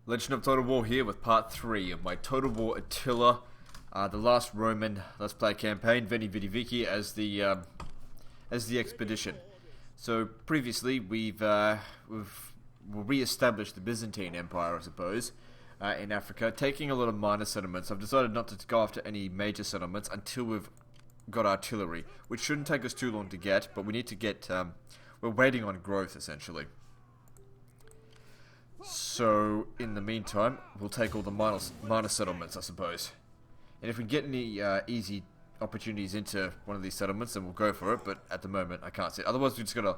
Legend of Total War here with part 3 of my Total War Attila, the last Roman Let's Play campaign, Veni Vidi Vici as the expedition. So previously we've re-established the Byzantine Empire, I suppose, in Africa, taking a lot of minor settlements. I've decided not to go after any major settlements until we've got artillery, which shouldn't take us too long to get, but we need to get, we're waiting on growth essentially. So, in the meantime, we'll take all the minor settlements, I suppose. And if we get any easy opportunities into one of these settlements, then we'll go for it, but at the moment, I can't see it. Otherwise, we're just going to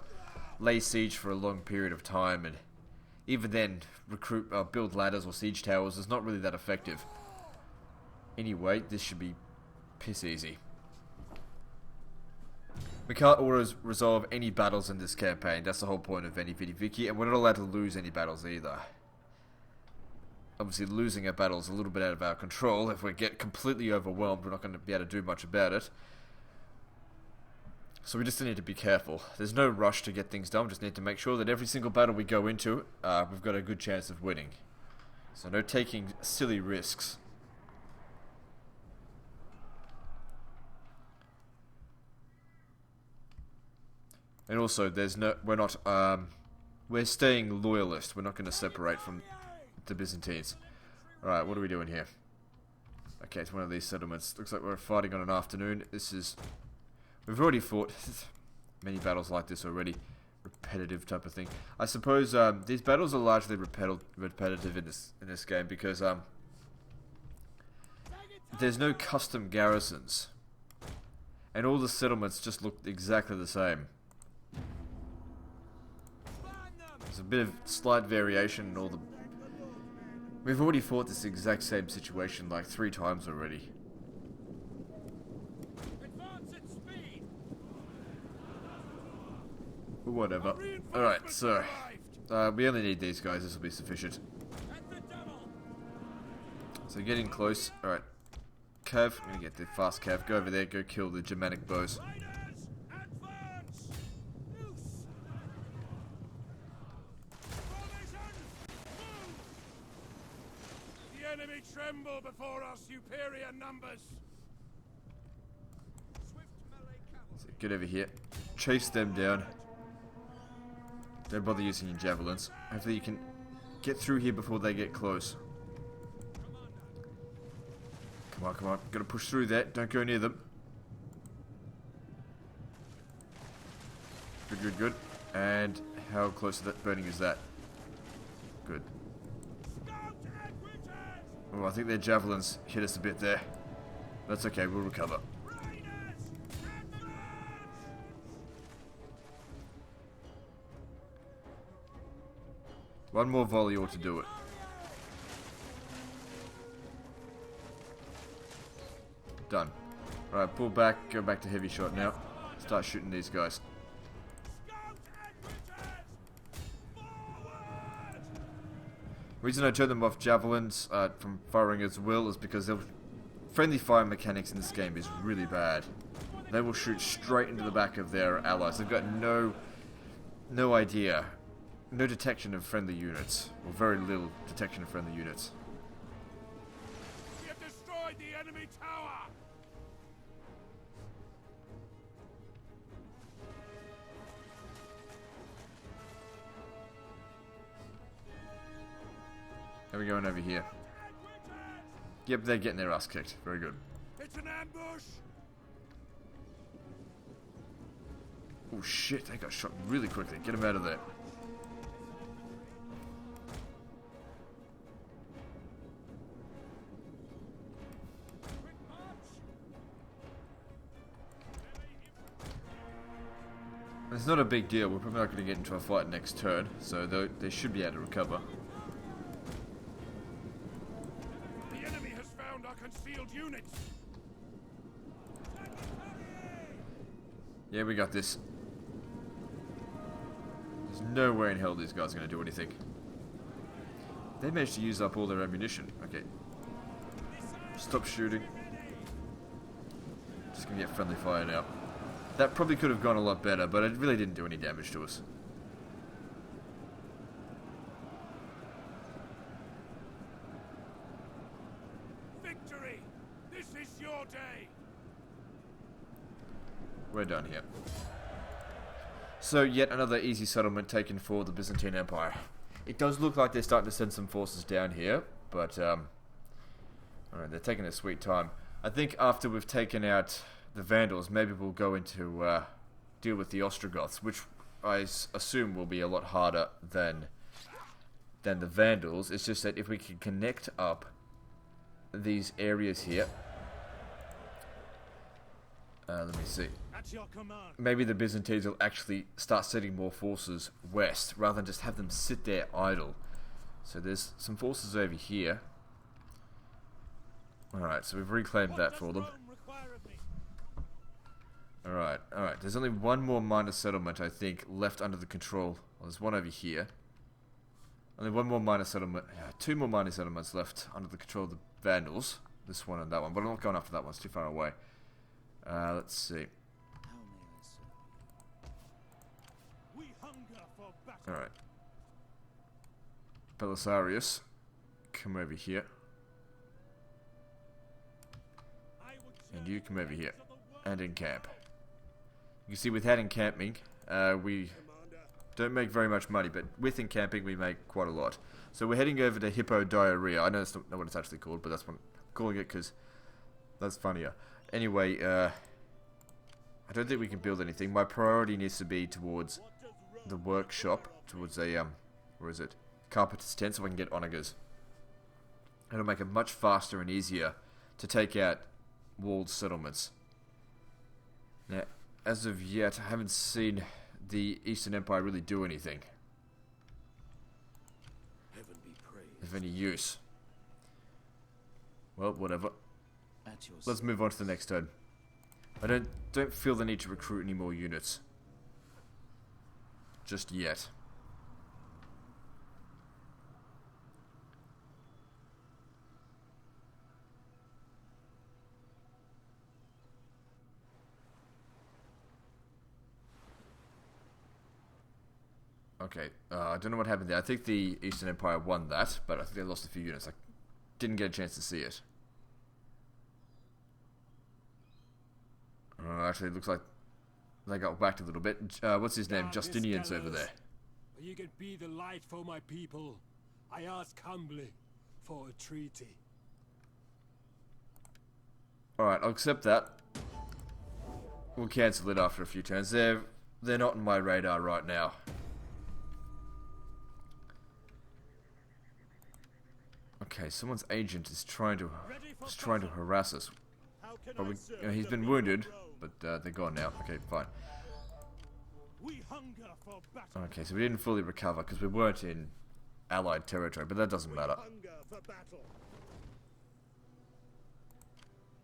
lay siege for a long period of time, and even then, build ladders or siege towers is not really that effective. Anyway, this should be piss easy. We can't always resolve any battles in this campaign. That's the whole point of Veni Vidi Vici, and we're not allowed to lose any battles either. Obviously, losing a battle is a little bit out of our control. If we get completely overwhelmed, we're not going to be able to do much about it. So we just need to be careful. There's no rush to get things done. We just need to make sure that every single battle we go into, we've got a good chance of winning. So no taking silly risks. And also, we're staying Loyalist. We're not going to separate from the Byzantines. Alright, what are we doing here? Okay, it's one of these settlements. Looks like we're fighting on an afternoon. We've already fought many battles like this already. Repetitive type of thing. I suppose these battles are largely repetitive in this game because there's no custom garrisons. And all the settlements just look exactly the same. There's a bit of slight variation in all the... We've already fought this exact same situation like 3 times already. Whatever. Alright, so... we only need these guys, this will be sufficient. So getting close. Alright. Cav, I'm gonna get the fast Cav. Go over there, go kill the Germanic bows. Enemy tremble before our superior numbers. So get over here. Chase them down. Don't bother using your javelins. Hopefully you can get through here before they get close. Come on, come on. Gotta push through that. Don't go near them. Good, good, good. And how close to that burning is that? Good. Oh, I think their javelins hit us a bit there. That's okay, we'll recover. One more volley ought to do it. Done. Alright, pull back, go back to heavy shot now. Start shooting these guys. The reason I turn them off javelins from firing as well is because friendly fire mechanics in this game is really bad. They will shoot straight into the back of their allies. They've got no idea, no detection of friendly units, or very little detection of friendly units. We have destroyed the enemy tower. How are we going over here? Yep, they're getting their ass kicked. Very good. It's an ambush. Oh shit, they got shot really quickly. Get them out of there. It's not a big deal. We're probably not going to get into a fight next turn, so they should be able to recover. Concealed units. Yeah, we got this. There's no way in hell these guys are going to do anything. They managed to use up all their ammunition. Okay. Stop shooting. Just going to get friendly fire now. That probably could have gone a lot better, but it really didn't do any damage to us. victory! This is your day! We're done here. So, yet another easy settlement taken for the Byzantine Empire. It does look like they're starting to send some forces down here, but, alright, they're taking their sweet time. I think after we've taken out the Vandals, maybe we'll go into, deal with the Ostrogoths, which I assume will be a lot harder than the Vandals. It's just that if we can connect up these areas here, let me see. At your command. Maybe the Byzantines will actually start sending more forces west, rather than just have them sit there idle. So there's some forces over here. Alright, so we've reclaimed that for them. Alright, alright. There's only one more minor settlement, I think, left under the control. Well, there's one over here. Only one more minor settlement. Two more minor settlements left under the control of the Vandals. This one and that one. But I'm not going after that one. It's too far away. Let's see. Alright. Belisarius, come over here. And you come over here. And encamp. You can see without encamping, we don't make very much money, but with encamping we make quite a lot. So we're heading over to Hippo Diarrhea. I know that's not what it's actually called, but that's what I'm calling it because that's funnier. Anyway, I don't think we can build anything. My priority needs to be towards the workshop, towards a, where is it? Carpenter's tent, so I can get onagers. It'll make it much faster and easier to take out walled settlements. Now, as of yet, I haven't seen the Eastern Empire really do anything of any use. Well, whatever. Let's move on to the next turn. I don't feel the need to recruit any more units just yet. Okay, I don't know what happened there. I think the Eastern Empire won that, but I think they lost a few units. I didn't get a chance to see it. Actually, it looks like they got whacked a little bit. What's his name? Justinian's over there. You can be the light for my people. I ask humbly for a treaty. Alright, I'll accept that. We'll cancel it after a few turns. They're not on my radar right now. Okay, someone's agent is trying to harass us. But he's been wounded, but they're gone now. Okay, fine. Okay, so we didn't fully recover because we weren't in Allied territory, but that doesn't matter.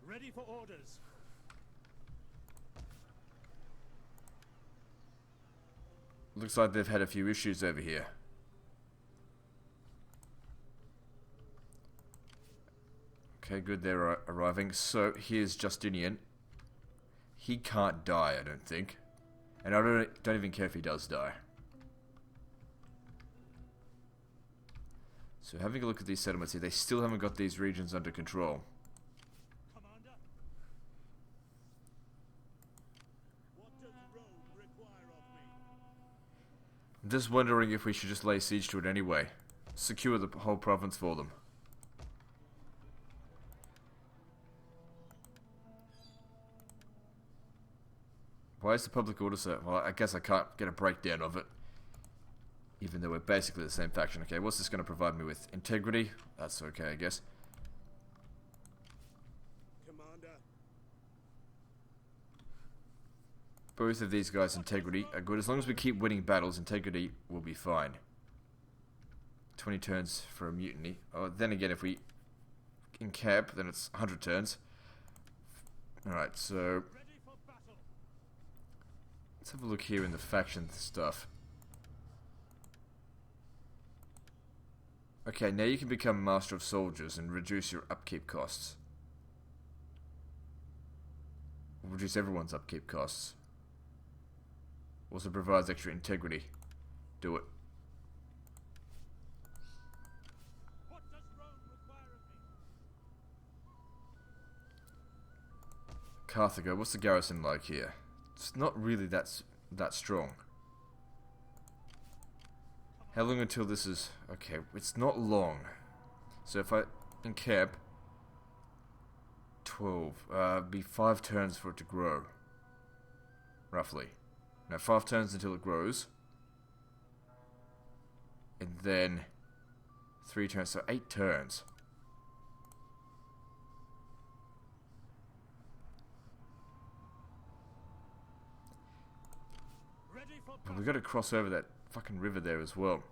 Ready for orders. Looks like they've had a few issues over here. Okay, good, they're arriving. So, here's Justinian. He can't die, I don't think. And I don't even care if he does die. So, having a look at these settlements here, they still haven't got these regions under control. Commander? What does Rome require of me? I'm just wondering if we should just lay siege to it anyway. Secure the whole province for them. Why is the public order so... Well, I guess I can't get a breakdown of it. Even though we're basically the same faction. Okay, what's this going to provide me with? Integrity? That's okay, I guess. Commander. Both of these guys' integrity are good. As long as we keep winning battles, integrity will be fine. 20 turns for a mutiny. Oh, then again, if we encamp, then it's 100 turns. Alright, so... let's have a look here in the faction stuff. Okay, now you can become Master of Soldiers and reduce your upkeep costs. Or reduce everyone's upkeep costs. Also provides extra integrity. Do it. What does Rome require of me? Carthago, what's the garrison like here? It's not really that strong. How long until this is... Okay, it's not long. So if I encamp... 12. Be 5 turns for it to grow. Roughly. No, 5 turns until it grows. And then 3 turns, so 8 turns. We've got to cross over that fucking river there as well.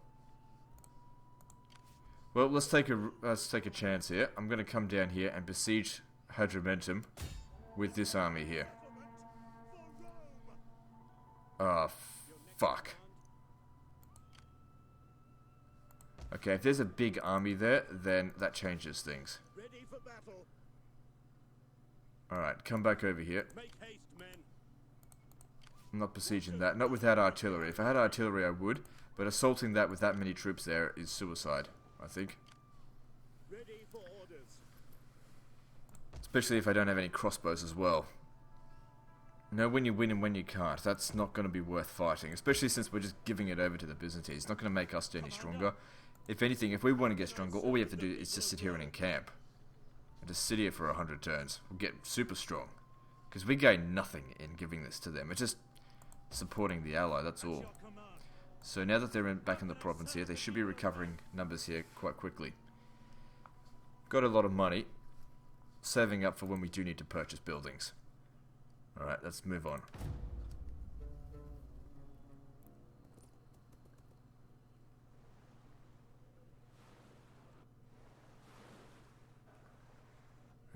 Well, let's take a chance here. I'm going to come down here and besiege Hadrumentum with this army here. Oh, fuck. Okay, if there's a big army there, then that changes things. Alright, come back over here. I'm not besieging that. Not without artillery. If I had artillery, I would. But assaulting that with that many troops there is suicide, I think. Especially if I don't have any crossbows as well. Know when you win and when you can't. That's not going to be worth fighting. Especially since we're just giving it over to the Byzantines. It's not going to make us any stronger. If anything, if we want to get stronger, all we have to do is just sit here and encamp. And just sit here for 100 turns. We'll get super strong. Because we gain nothing in giving this to them. It's just supporting the ally, that's all. So now that they're back in the province here, they should be recovering numbers here quite quickly. Got a lot of money. Saving up for when we do need to purchase buildings. Alright, let's move on.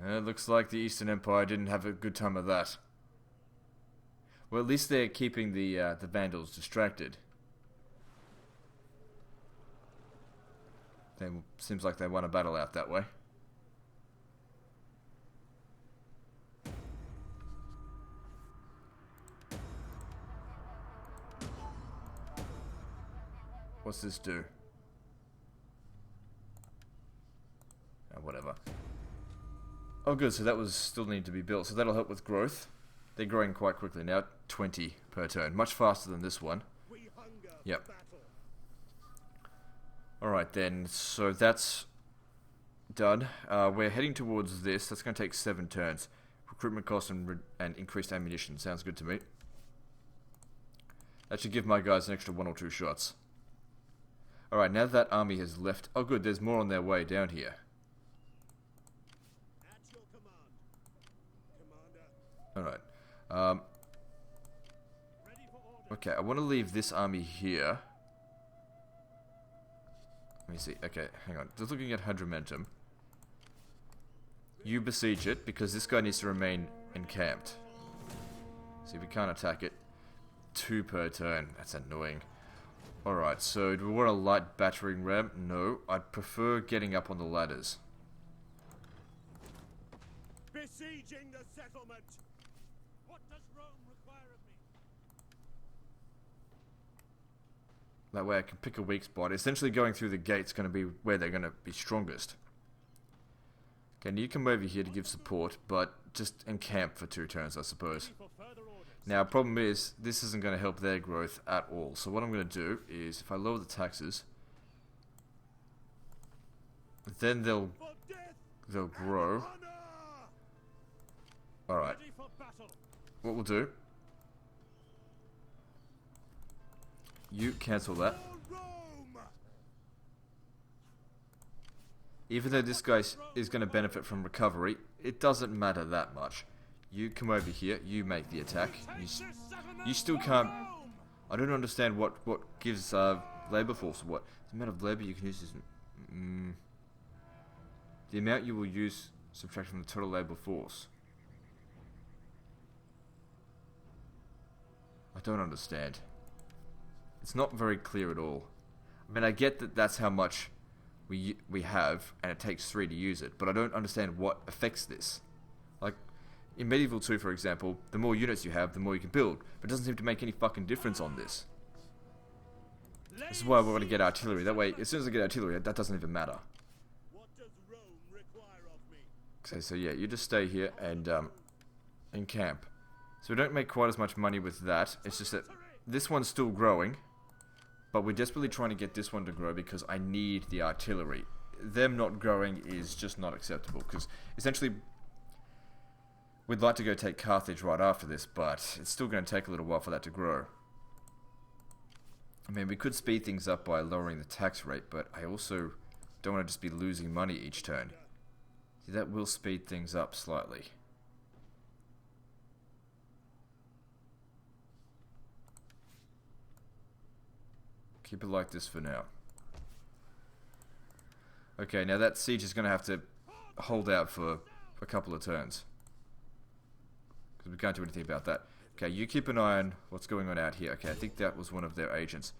It looks like the Eastern Empire didn't have a good time of that. Well, at least they're keeping the Vandals distracted. Seems like they won a battle out that way. What's this do? Oh, whatever. Oh good, so that was still need to be built. So that'll help with growth. They're growing quite quickly now. 20 per turn. Much faster than this one. Yep. Alright then, so that's done. We're heading towards this. That's going to take 7 turns. Recruitment costs and increased ammunition. Sounds good to me. That should give my guys an extra 1 or 2 shots. Alright, now that army has left... Oh good, there's more on their way down here. Alright. Okay, I want to leave this army here. Let me see. Okay, hang on. Just looking at Hadrumentum. You besiege it, because this guy needs to remain encamped. See, we can't attack it. 2 per turn. That's annoying. Alright, so do we want a light battering ram? No. I'd prefer getting up on the ladders. Besieging the settlement! What does Rome require of me? That way I can pick a weak spot. Essentially going through the gate's going to be where they're going to be strongest. Okay, now you come over here to give support, but just encamp for 2 turns, I suppose. Now, problem is, this isn't going to help their growth at all. So what I'm going to do is, if I lower the taxes, then they'll grow. Alright. What we'll do, you cancel that. Even though this guy is going to benefit from recovery, it doesn't matter that much. You come over here, you make the attack. You still can't... I don't understand what gives labor force. What? The amount of labor you can use is... the amount you will use subtract from the total labor force. I don't understand. It's not very clear at all. I mean, I get that that's how much we have, and it takes 3 to use it, but I don't understand what affects this. Like, in Medieval 2, for example, the more units you have, the more you can build, but it doesn't seem to make any fucking difference on this. This is why we're going to get artillery. That way, as soon as I get artillery, that doesn't even matter. Okay, so yeah, you just stay here, and in camp. So we don't make quite as much money with that. It's just that this one's still growing, but we're desperately trying to get this one to grow because I need the artillery. Them not growing is just not acceptable, because essentially we'd like to go take Carthage right after this, but it's still going to take a little while for that to grow. I mean, we could speed things up by lowering the tax rate, but I also don't want to just be losing money each turn. See, that will speed things up slightly. Keep it like this for now. Okay, now that siege is going to have to hold out for a couple of turns, because we can't do anything about that. Okay, you keep an eye on what's going on out here. Okay, I think that was one of their agents.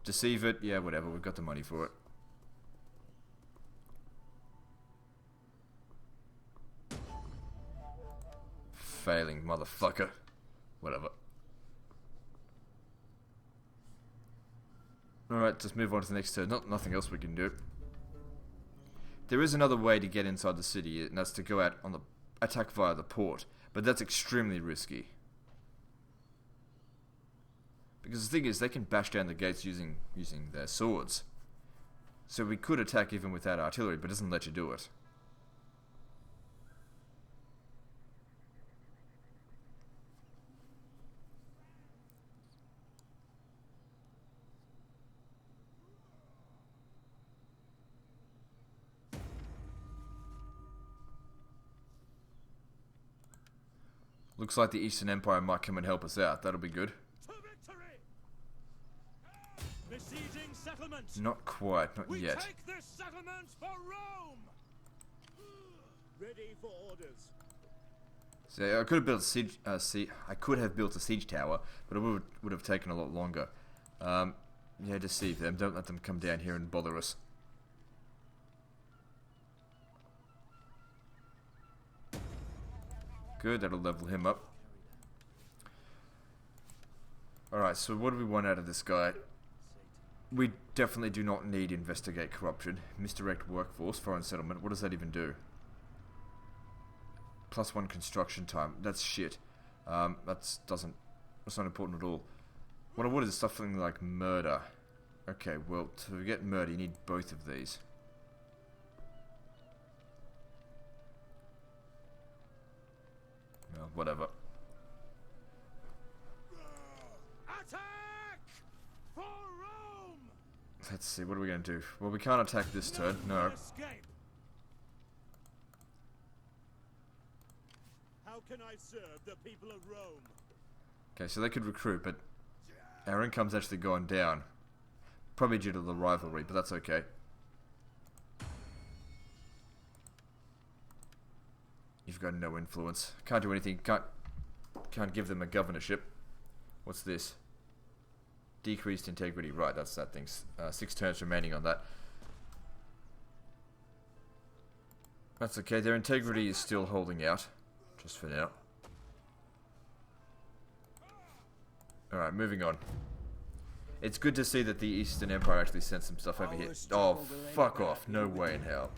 Deceive it, yeah, whatever, we've got the money for it. Failing, motherfucker. Whatever. Alright, just move on to the next turn. Nothing else we can do. There is another way to get inside the city, and that's to go out on the attack via the port. But that's extremely risky. Because the thing is, they can bash down the gates using their swords. So we could attack even without artillery, but it doesn't let you do it. Looks like the Eastern Empire might come and help us out. That'll be good. Besieging settlements. Not quite, not yet. Take this settlement for Rome. Ready for orders. So I could have built a siege. I could have built a siege tower, but it would have taken a lot longer. Yeah, deceive them. Don't let them come down here and bother us. Good, that'll level him up. Alright, so what do we want out of this guy? We definitely do not need investigate corruption. Misdirect workforce, foreign settlement. What does that even do? +1 construction time. That's shit. That's not important at all. What I want is something like murder. Okay, well, to get murder, you need both of these. Well, whatever. Attack for Rome. Let's see, what are we going to do? Well, we can't attack this turn, no. Escape. How can I serve the people of Rome? Okay, so they could recruit, but our income's actually gone down. Probably due to the rivalry, but that's okay. You've got no influence. Can't do anything. Can't give them a governorship. What's this? Decreased integrity. Right, that's that thing. 6 turns remaining on that. That's okay. Their integrity is still holding out. Just for now. Alright, moving on. It's good to see that the Eastern Empire actually sent some stuff over here. Oh, fuck off. No way in hell.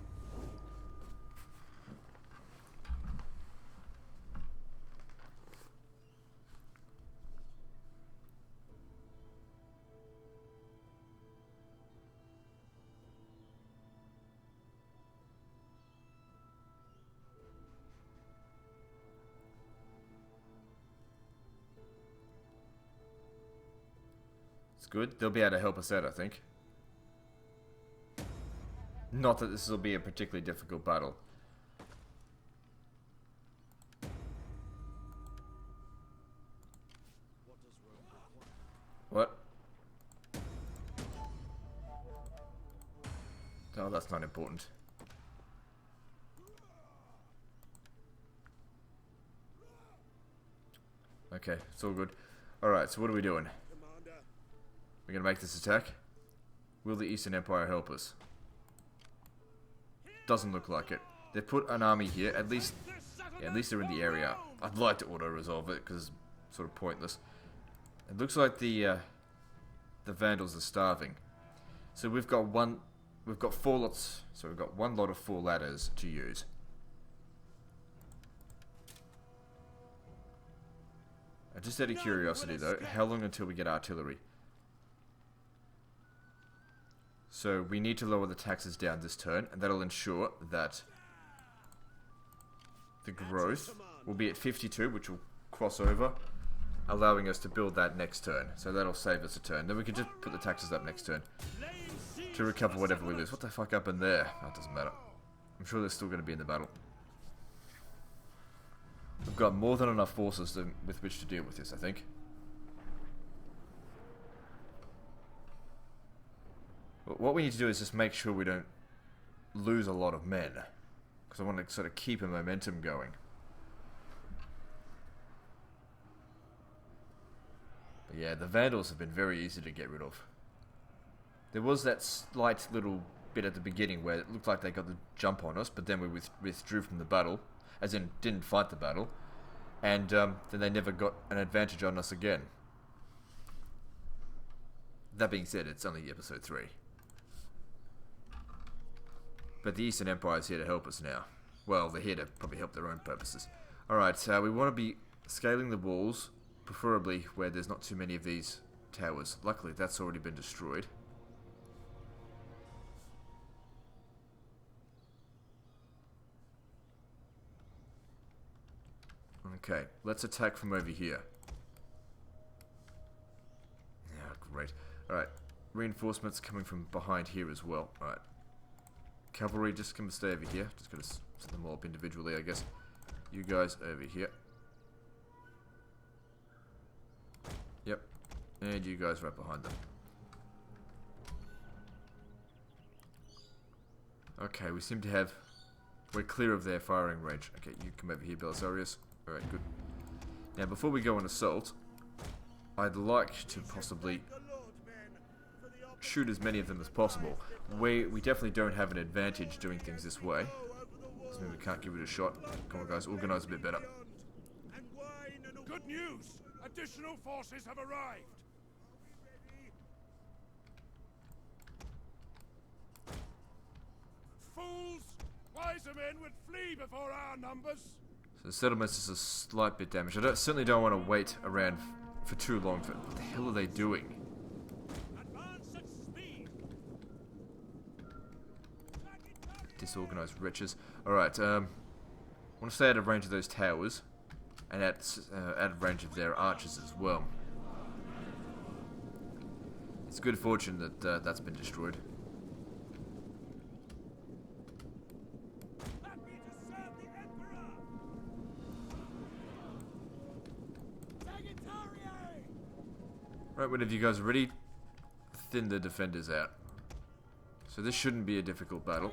Good. They'll be able to help us out, I think. Not that this will be a particularly difficult battle. What? Oh, that's not important. Okay, it's all good. Alright, so what are we doing? We're gonna make this attack. Will the Eastern Empire help us? Doesn't look like it. They've put an army here. At least they're in the area. I'd like to auto-resolve it because it's sort of pointless. It looks like the Vandals are starving. So we've got 4 lots. So we've got 1 lot of 4 ladders to use. Just out of curiosity though, how long until we get artillery? So we need to lower the taxes down this turn, and that'll ensure that the growth will be at 52, which will cross over, allowing us to build that next turn. So that'll save us a turn. Then we can just put the taxes up next turn to recover whatever we lose. What the fuck up in there? That doesn't matter. I'm sure they're still going to be in the battle. We've got more than enough forces with which to deal with this, I think. But what we need to do is just make sure we don't lose a lot of men, because I want to sort of keep a momentum going. But yeah, the Vandals have been very easy to get rid of. There was that slight little bit at the beginning where it looked like they got the jump on us, but then we withdrew from the battle, as in didn't fight the battle, and then they never got an advantage on us again. That being said, it's only episode 3. But the Eastern Empire is here to help us now. Well, they're here to probably help their own purposes. Alright, we want to be scaling the walls, preferably where there's not too many of these towers. Luckily, that's already been destroyed. Okay, let's attack from over here. Yeah, great. Alright, reinforcements coming from behind here as well. Alright. Cavalry, just gonna stay over here. Just gonna set them all up individually, I guess. You guys over here. Yep. And you guys right behind them. Okay, we seem to have... We're clear of their firing range. Okay, you come over here, Belisarius. Alright, good. Now, before we go on assault, I'd like to possibly shoot as many of them as possible. We definitely don't have an advantage doing things this way. Doesn't mean we can't give it a shot. Come on, guys, organize a bit better. Good news! Additional forces have arrived! Fools! Wiser men would flee before our numbers! So the settlement's just a slight bit damaged. I certainly don't want to wait around for too long. What the hell are they doing? Advance at speed! Disorganized wretches. Alright, I want to stay out of range of those towers. And out of range of their archers as well. It's good fortune that that's been destroyed. Right, whenever you guys are ready, thin the defenders out. So this shouldn't be a difficult battle.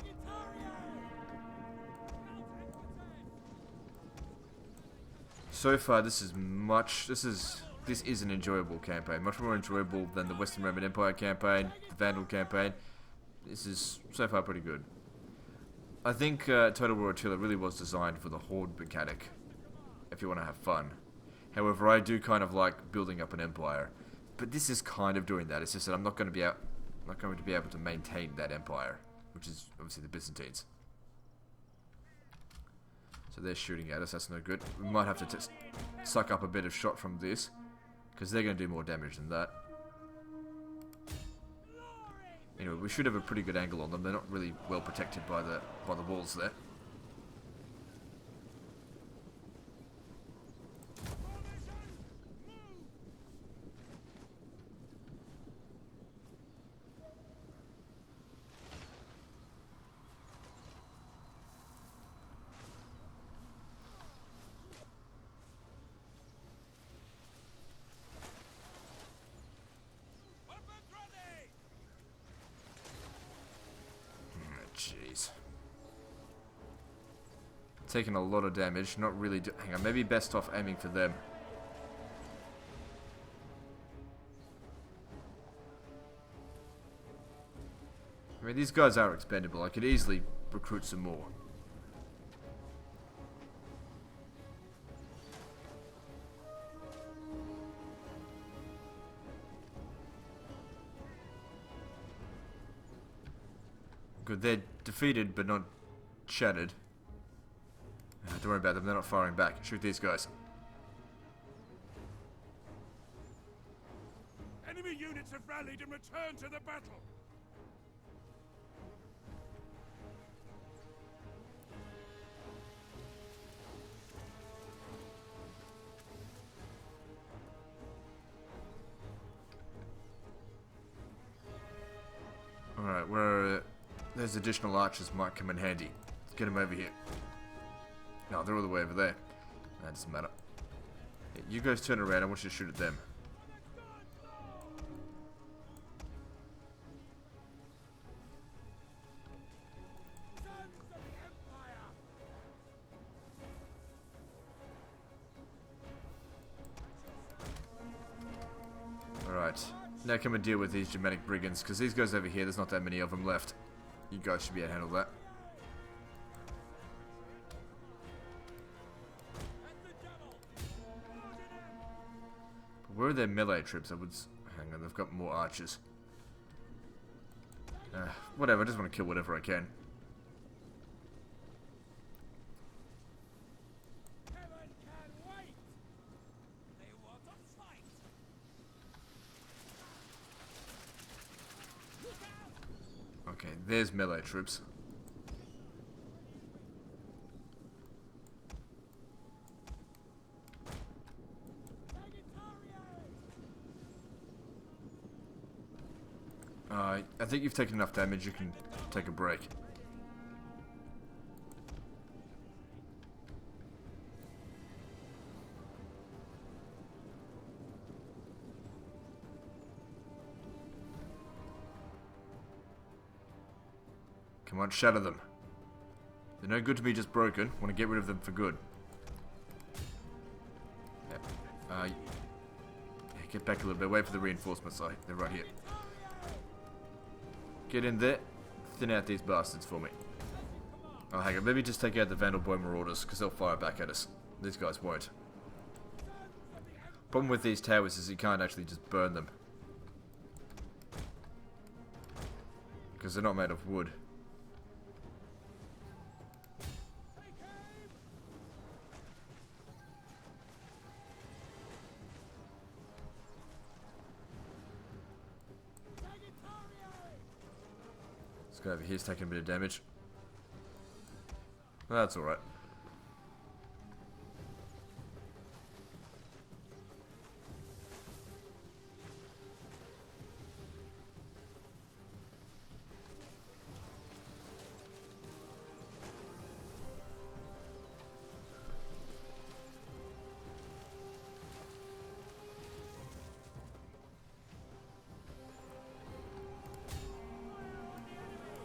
So far, this is an enjoyable campaign. Much more enjoyable than the Western Roman Empire campaign, the Vandal campaign. This is so far pretty good. I think Total War Attila really was designed for the horde mechanic, if you want to have fun. However, I do kind of like building up an empire. But this is kind of doing that. It's just that I'm not going to be able to maintain that empire, which is obviously the Byzantines. So they're shooting at us. That's no good. We might have to suck up a bit of shot from this, because they're going to do more damage than that. Anyway, we should have a pretty good angle on them. They're not really well protected by the walls there. Jeez. Taking a lot of damage, not really hang on, maybe best off aiming for them. I mean, these guys are expendable. I could easily recruit some more. Good, they're defeated but not shattered. Don't worry about them, they're not firing back. Shoot these guys. units have rallied and returned to the battle. Alright, where there's additional archers might come in handy. Let's get them over here. No, they're all the way over there. That doesn't matter. Yeah, you guys turn around, I want you to shoot at them. Alright, now come and deal with these Germanic brigands, because these guys over here, there's not that many of them left. You guys should be able to handle that. But where are their melee troops? Hang on, they've got more archers. Whatever, I just want to kill whatever I can. Okay, there's melee troops. I think you've taken enough damage, you can take a break. Come on, shatter them. They're no good to me just broken. Want to get rid of them for good. Yep. Yeah, get back a little bit. Wait for the reinforcements. They're right here. Get in there. Thin out these bastards for me. Oh, hang on. Maybe just take out the Vandal Boy Marauders, because they'll fire back at us. These guys won't. Problem with these towers is you can't actually just burn them. Because they're not made of wood. This guy over here's taking a bit of damage. That's alright.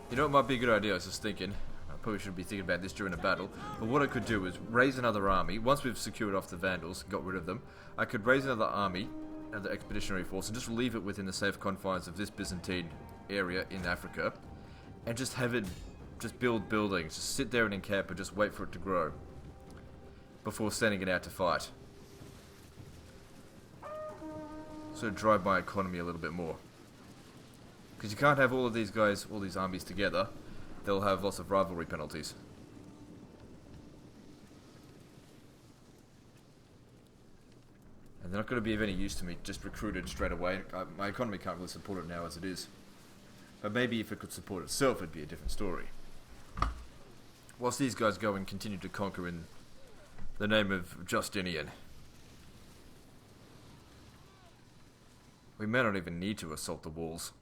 You know what might be a good idea? I was just thinking. I probably shouldn't be thinking about this during a battle. But what I could do is raise another army. Once we've secured off the Vandals and got rid of them, I could raise another army, another expeditionary force, and just leave it within the safe confines of this Byzantine area in Africa. And just have it, just build buildings. Just sit there and encamp and just wait for it to grow. Before sending it out to fight. Sort of drive my economy a little bit more. Because you can't have all of these guys, all these armies together. They'll have lots of rivalry penalties. And they're not going to be of any use to me just recruited straight away. My economy can't really support it now as it is. But maybe if it could support itself, it'd be a different story. Whilst these guys go and continue to conquer in the name of Justinian. We may not even need to assault the walls.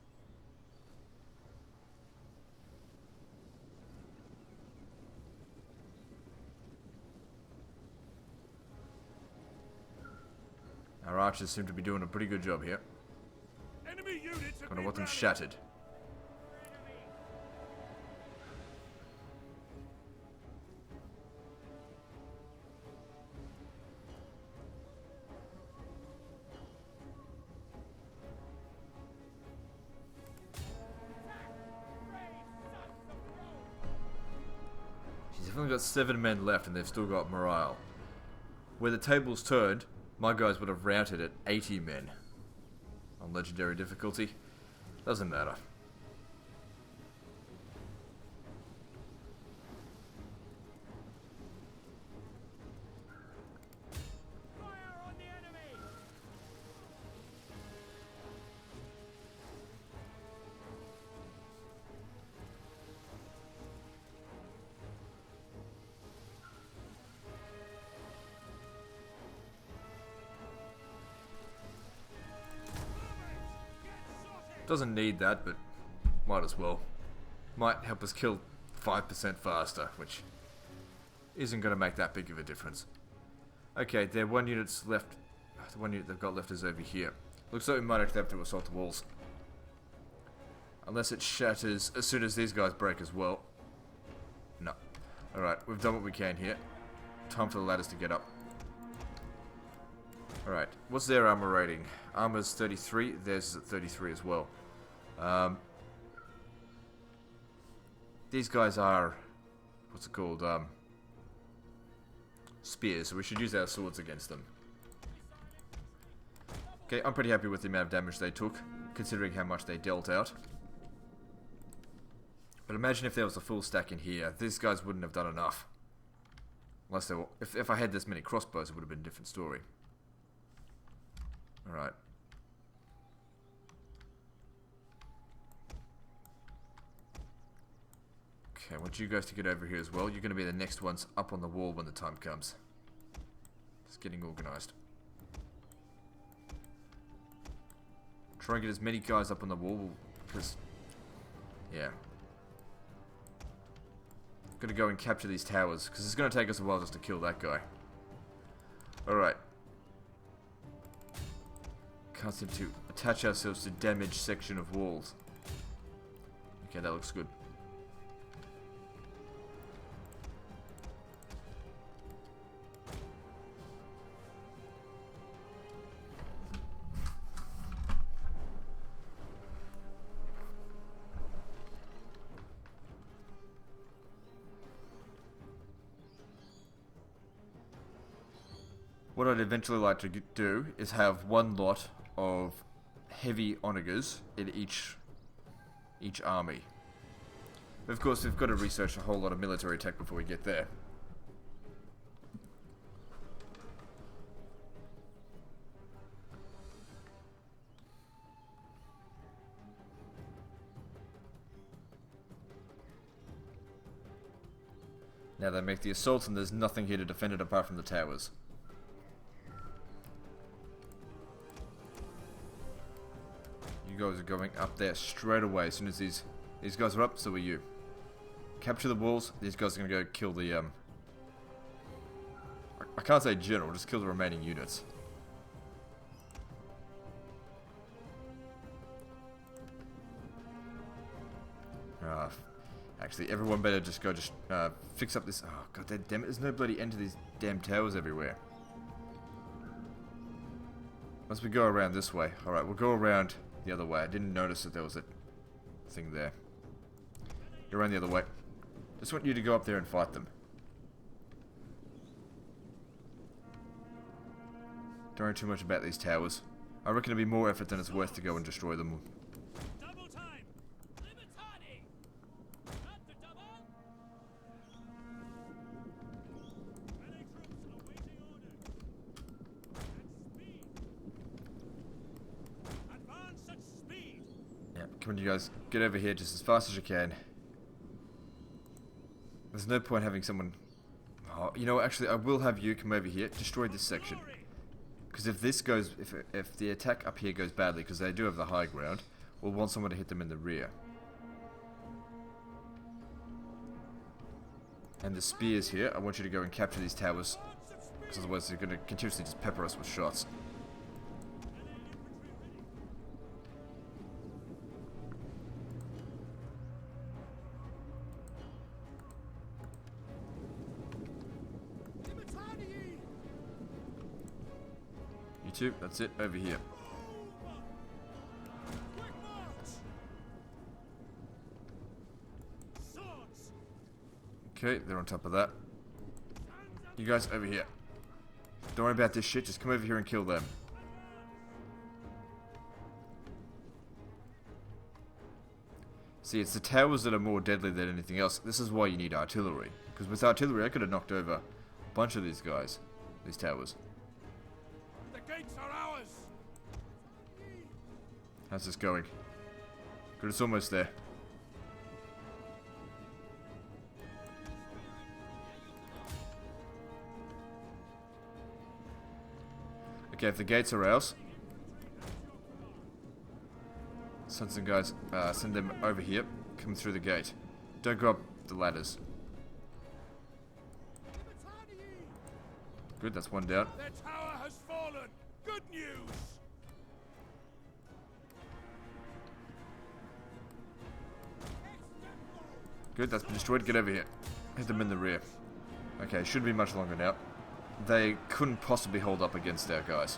Our archers seem to be doing a pretty good job here. Enemy units have I want them rallied. shattered. They've only got 7 men left and they've still got morale. Where the tables turned, my guys would have routed at 80 men. On legendary difficulty. Doesn't matter. Fire on the enemy. Doesn't need that, but might as well. Might help us kill 5% faster, which isn't going to make that big of a difference. Okay, their one unit's left. The one unit they've got left is over here. Looks like we might actually have to assault the walls. Unless it shatters as soon as these guys break as well. No. Alright, we've done what we can here. Time for the ladders to get up. Alright, what's their armor rating? Armor's 33, theirs is at 33 as well. These guys are... what's it called? Spears, so we should use our swords against them. Okay, I'm pretty happy with the amount of damage they took, considering how much they dealt out. But imagine if there was a full stack in here, these guys wouldn't have done enough. Unless they were... if I had this many crossbows, it would have been a different story. Alright. Okay, I want you guys to get over here as well. You're going to be the next ones up on the wall when the time comes. Just getting organised. Try and get as many guys up on the wall, because... yeah. Gonna go and capture these towers, because it's gonna take us a while just to kill that guy. Alright. Can't seem to attach ourselves to damaged section of walls. Okay, that looks good. What I'd eventually like to do is have one lot of heavy onagers in each army. Of course, we've got to research a whole lot of military tech before we get there. Now they make the assault and there's nothing here to defend it apart from the towers. You guys are going up there straight away as soon as these guys are up, so are you. Capture the walls, these guys are going to go kill the, I can't say general, just kill the remaining units. Actually, everyone better just go fix up this, oh god damn it, there's no bloody end to these damn towers everywhere. Once we go around this way, alright, we'll go around the other way. I didn't notice that there was a thing there. Go around the other way. Just want you to go up there and fight them. Don't worry too much about these towers. I reckon it'd be more effort than it's worth to go and destroy them. Come on, you guys, get over here just as fast as you can. There's no point having someone... oh, you know, actually, I will have you come over here, destroy this section. Because if this goes... if the attack up here goes badly, because they do have the high ground, we'll want someone to hit them in the rear. And the spears here, I want you to go and capture these towers, because otherwise they're going to continuously just pepper us with shots. You two, that's it, over here. Okay, they're on top of that. You guys, over here. Don't worry about this shit, just come over here and kill them. See, it's the towers that are more deadly than anything else. This is why you need artillery. Because with artillery, I could have knocked over a bunch of these guys. These towers. The gates are ours. How's this going? Good, it's almost there. Okay, if the gates are ours, Send some guys, send them over here, come through the gate. Don't go up the ladders. Good, that's one down. Their tower has fallen. Good news. Good, that's been destroyed. Get over here. Hit them in the rear. Okay, shouldn't be much longer now. They couldn't possibly hold up against our guys.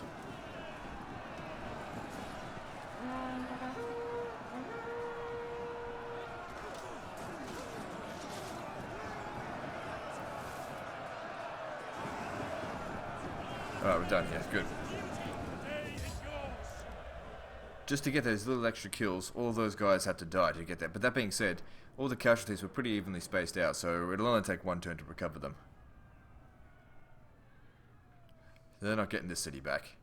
Alright, we're done here. Good. Just to get those little extra kills, all of those guys had to die to get that. But that being said, all the casualties were pretty evenly spaced out, so it'll only take one turn to recover them. They're not getting this city back.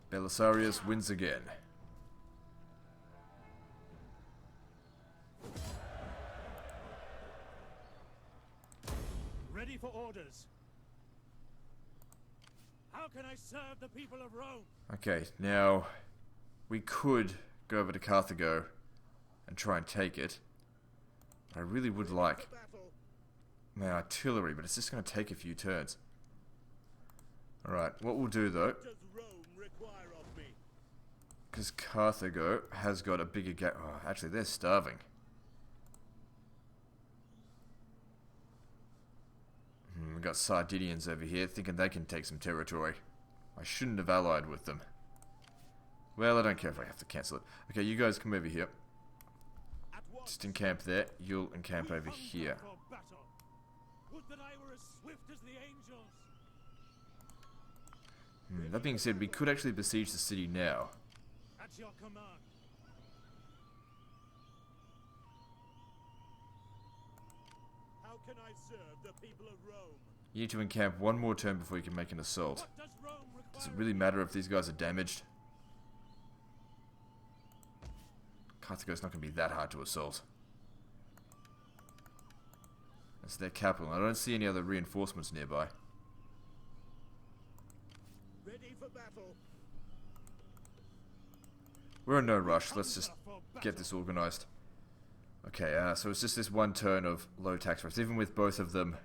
Belisarius wins again. Ready for orders. How can I serve the people of Rome? Okay, now we could go over to Carthago and try and take it. I really would like my artillery, but it's just going to take a few turns. Alright, what we'll do though, because Carthago has got a bigger gap. Oh, actually, they're starving. We've got Sardinians over here thinking they can take some territory. I shouldn't have allied with them. Well, I don't care if I have to cancel it. Okay, you guys come over here. Just encamp there. You'll encamp over here. That being said, we could actually besiege the city now. At your command. How can I serve the people of Rome? You need to encamp one more turn before you can make an assault. Does it really matter if these guys are damaged? Carthago's not going to be that hard to assault. That's their capital. I don't see any other reinforcements nearby. Ready for battle. We're in no rush. Let's just get this organized. Okay, so it's just this one turn of low tax rates. Even with both of them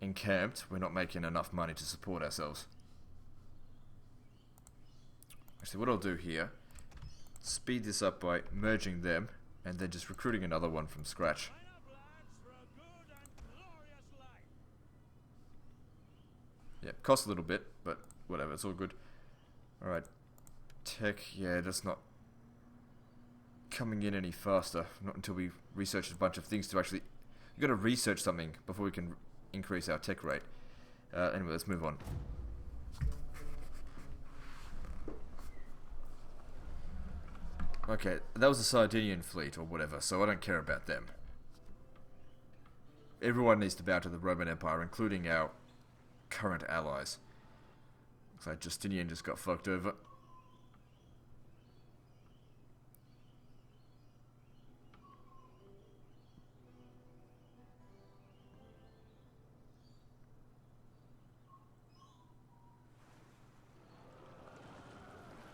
encamped, we're not making enough money to support ourselves. Actually, what I'll do here, speed this up by merging them and then just recruiting another one from scratch. Yeah, costs a little bit, but whatever, it's all good. Alright, tech, yeah, that's not coming in any faster. Not until we research a bunch of things to actually... You've got to research something before we can increase our tech rate. Anyway, let's move on. Okay, that was a Sardinian fleet or whatever, so I don't care about them. Everyone needs to bow to the Roman Empire, including our current allies. Looks like Justinian just got fucked over.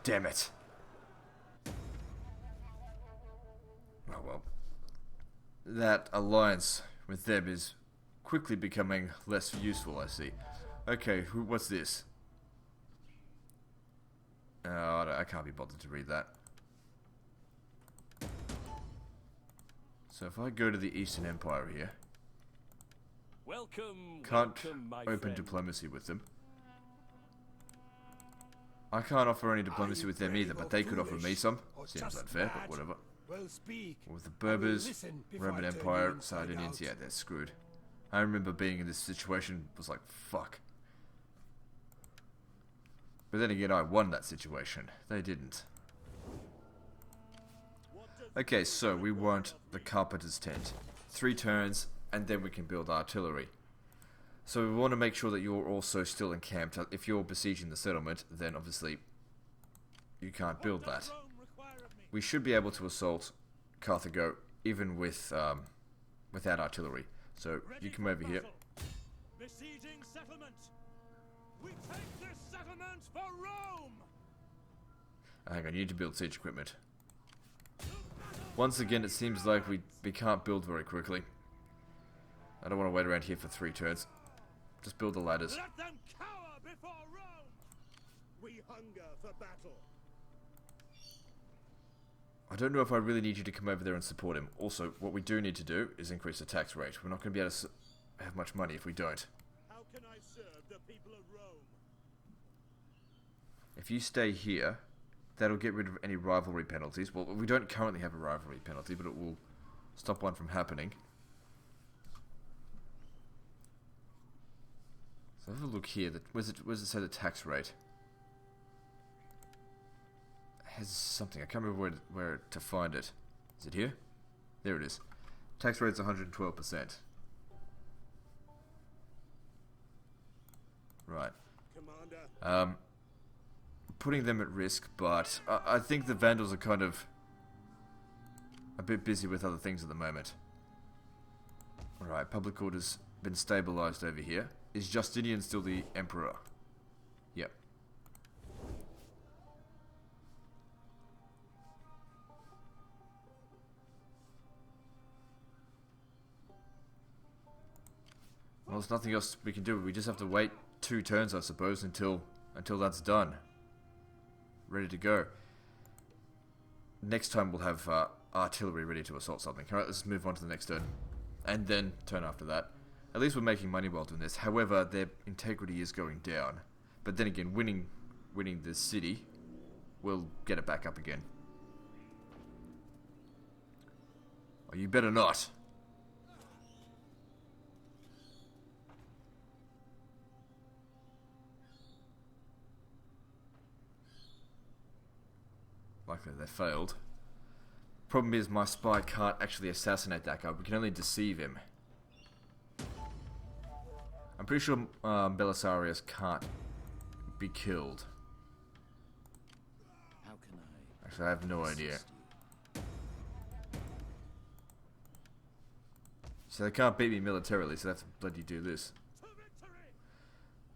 Damn it. Oh well. That alliance with them is quickly becoming less useful, I see. Okay, what's this? I can't be bothered to read that. So if I go to the Eastern Empire here, can't open diplomacy with them. I can't offer any diplomacy with them either, but they could offer me some. Seems unfair, but whatever. With the Berbers, Roman Empire, Sardinians, yeah, they're screwed. I remember being in this situation, was like, fuck. But then again, I won that situation. They didn't. Okay, so we want the Carpenter's Tent. 3 turns, and then we can build artillery. So we want to make sure that you're also still encamped. If you're besieging the settlement, then obviously you can't build that. We should be able to assault Carthago even with without artillery. So you come over here. We take this settlement for Rome! Hang on, you need to build siege equipment. Once again, it seems like we can't build very quickly. I don't want to wait around here for 3 turns. Just build the ladders. Let them cower before Rome! We hunger for battle. I don't know if I really need you to come over there and support him. Also, what we do need to do is increase the tax rate. We're not going to be able to have much money if we don't. How can I serve the people of Rome? If you stay here, that'll get rid of any rivalry penalties. Well, we don't currently have a rivalry penalty, but it will stop one from happening. So have a look here. Where's it say the tax rate? It has something. I can't remember where to find it. Is it here? There it is. Tax rate's 112%. Right. Commander. Putting them at risk, but I think the Vandals are kind of a bit busy with other things at the moment. Alright, public order's been stabilized over here. Is Justinian still the Emperor? Yep. Well, there's nothing else we can do. We just have to wait 2 turns, I suppose, until that's done. Ready to go. Next time we'll have artillery ready to assault something. Alright, let's move on to the next turn. And then turn after that. At least we're making money while doing this. However, their integrity is going down. But then again, winning this city will get it back up again. Oh, you better not. Likely they failed. Problem is, my spy can't actually assassinate that guy. We can only deceive him. I'm pretty sure Belisarius can't be killed. How can I? Actually, I have no idea. So they can't beat me militarily, so they have to bloody do this.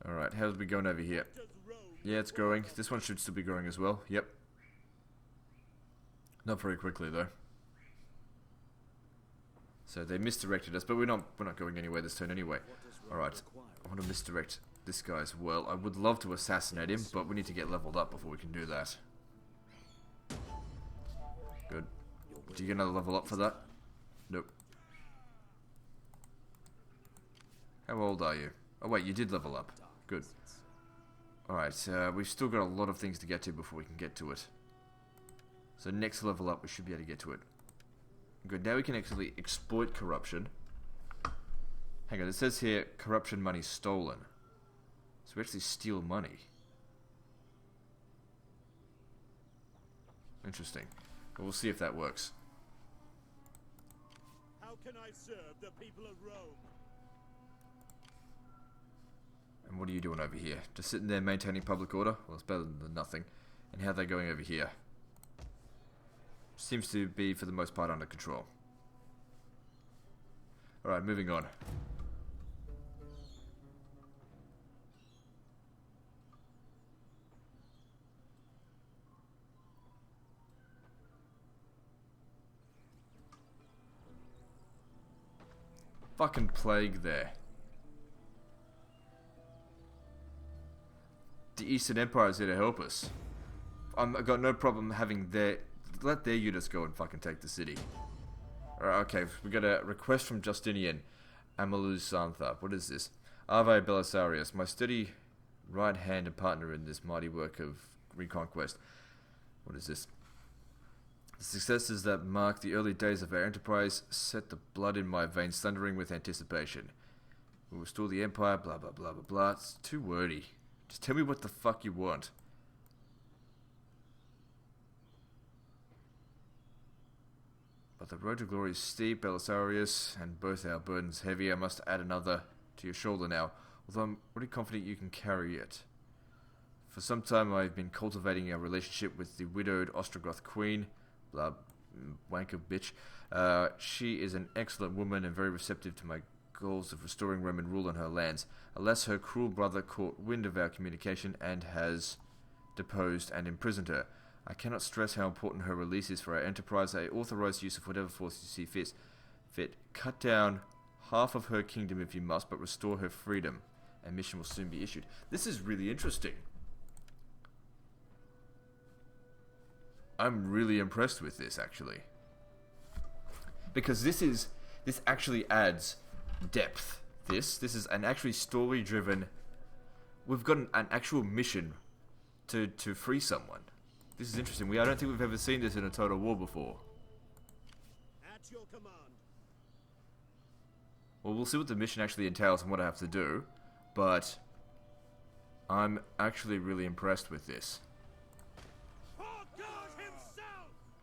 Alright, how's we going over here? Yeah, it's growing. This one should still be growing as well. Yep. Not very quickly though. So they misdirected us, but we're not going anywhere this turn anyway. Alright, I want to misdirect this guy as well. I would love to assassinate him, but we need to get leveled up before we can do that. Good. Do you get another level up for that? Nope. How old are you? Oh wait, you did level up. Good. Alright, we've still got a lot of things to get to before we can get to it. So next level up, we should be able to get to it. Good, now we can actually exploit corruption. Hang on, it says here, corruption money stolen. So we actually steal money. Interesting. But we'll see if that works. How can I serve the people of Rome? And what are you doing over here? Just sitting there maintaining public order? Well, it's better than nothing. And how are they going over here? Seems to be, for the most part, under control. Alright, moving on. Fucking plague there. The Eastern Empire is here to help us. I've got no problem having let their units go and fucking take the city. Alright, okay, we got a request from Justinian. Amalus Santha. What is this? Ave Belisarius, my steady right hand and partner in this mighty work of reconquest. What is this? The successes that mark the early days of our enterprise set the blood in my veins thundering with anticipation. We will restore the empire, blah blah blah blah blah. It's too wordy. Just tell me what the fuck you want. But the road to glory is steep, Belisarius, and both our burdens heavy. I must add another to your shoulder now, although I'm pretty confident you can carry it. For some time I've been cultivating a relationship with the widowed Ostrogoth queen, blah, wanker bitch. She is an excellent woman and very receptive to my goals of restoring Roman rule on her lands, unless her cruel brother caught wind of our communication and has deposed and imprisoned her. I cannot stress how important her release is for our enterprise. I authorize use of whatever force you see fit. Cut down half of her kingdom if you must, but restore her freedom. A mission will soon be issued. This is really interesting. I'm really impressed with this, actually. Because this actually adds depth. This is an actually story-driven... We've got an actual mission to free someone. This is interesting. I don't think we've ever seen this in a Total War before. At your command. Well, we'll see what the mission actually entails and what I have to do. But I'm actually really impressed with this.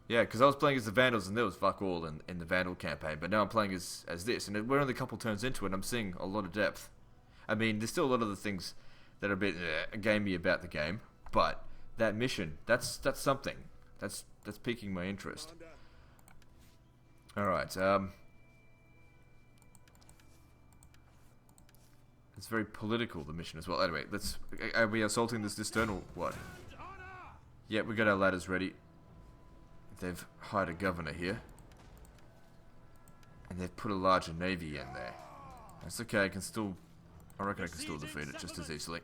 Yeah, because I was playing as the Vandals and there was fuck all in the Vandal campaign, but now I'm playing as this, and we're only a couple turns into it, and I'm seeing a lot of depth. I mean, there's still a lot of the things that are a bit gamey about the game, but that mission, that's something. That's piquing my interest. Alright, it's very political, the mission as well. Anyway, are we assaulting this turn or what? Yeah, we got our ladders ready. They've hired a governor here. And they've put a larger navy in there. That's okay, I reckon I can still defeat it just as easily.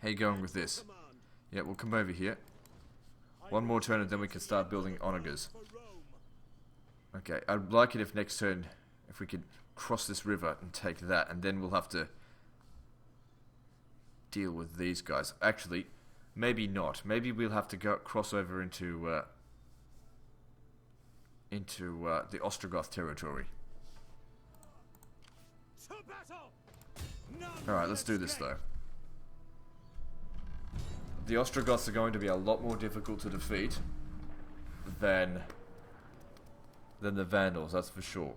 How you going with this? Yeah, we'll come over here. One more turn and then we can start building onagers. Okay, I'd like it if next turn, if we could cross this river and take that, and then we'll have to deal with these guys. Actually, maybe not. Maybe we'll have to cross over into the Ostrogoth territory. Alright, let's do this though. The Ostrogoths are going to be a lot more difficult to defeat than the Vandals, that's for sure.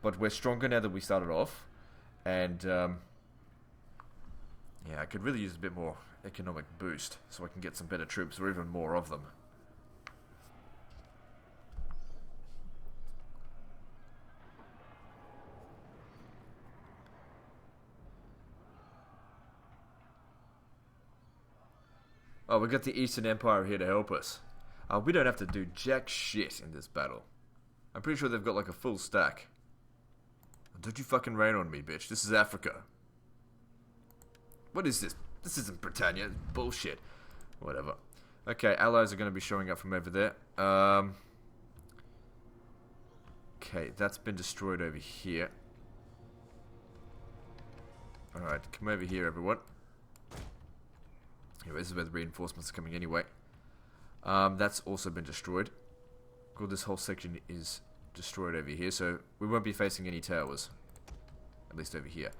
But we're stronger now that we started off, and yeah, I could really use a bit more economic boost so I can get some better troops, or even more of them. Oh, we got the Eastern Empire here to help us. We don't have to do jack shit in this battle. I'm pretty sure they've got like a full stack. Don't you fucking rain on me, bitch. This is Africa. What is this? This isn't Britannia. It's bullshit. Whatever. Okay, allies are going to be showing up from over there. Okay, that's been destroyed over here. Alright, come over here, everyone. Anyway, this is where the reinforcements are coming anyway. That's also been destroyed. Well, this whole section is destroyed over here, so we won't be facing any towers. At least over here.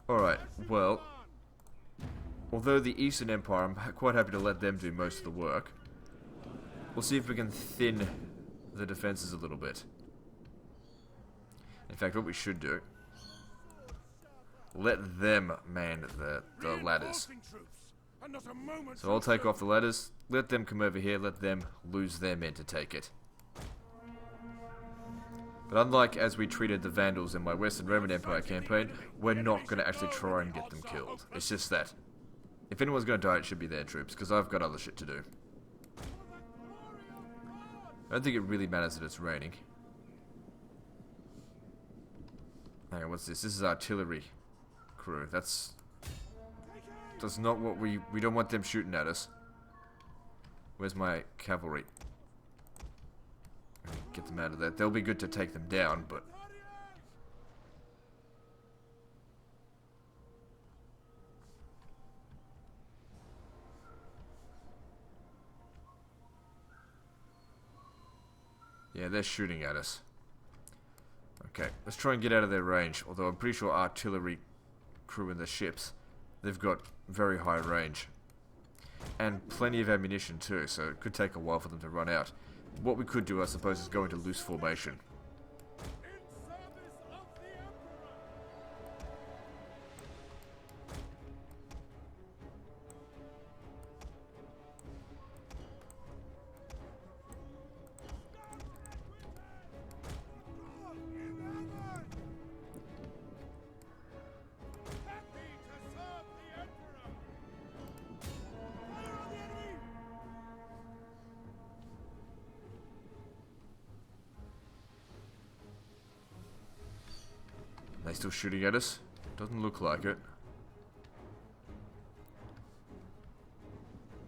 Alright, well, although the Eastern Empire, I'm quite happy to let them do most of the work. We'll see if we can thin the defenses a little bit. In fact, what we should do, let them man the ladders. So I'll take off the ladders, let them come over here, let them lose their men to take it. But unlike as we treated the Vandals in my Western Roman Empire campaign, we're not going to actually try and get them killed. It's just that if anyone's going to die, it should be their troops, because I've got other shit to do. I don't think it really matters that it's raining. Hang on, what's this? This is artillery crew. That's not what we don't want them shooting at us. Where's my cavalry? Get them out of there. They'll be good to take them down, but yeah, they're shooting at us. Okay, let's try and get out of their range. Although I'm pretty sure artillery crew in the ships, they've got very high range. And plenty of ammunition too, so it could take a while for them to run out. What we could do, I suppose, is go into loose formation. they still shooting at us? Doesn't look like it.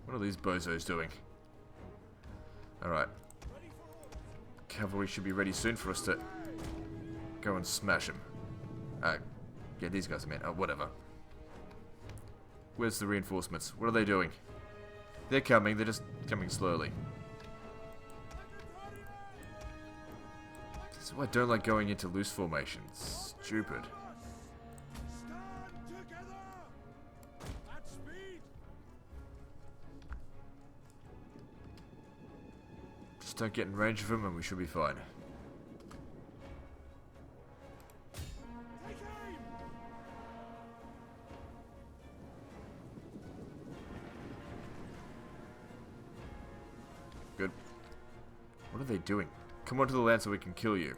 What are these bozos doing? Alright. Cavalry should be ready soon for us to go and smash them. Yeah, these guys are meant. Oh, whatever. Where's the reinforcements? What are they doing? They're coming, they're just coming slowly. This is why I don't like going into loose formation. It's stupid. Just don't get in range of them and we should be fine. Good. What are they doing? Come onto the land so we can kill you.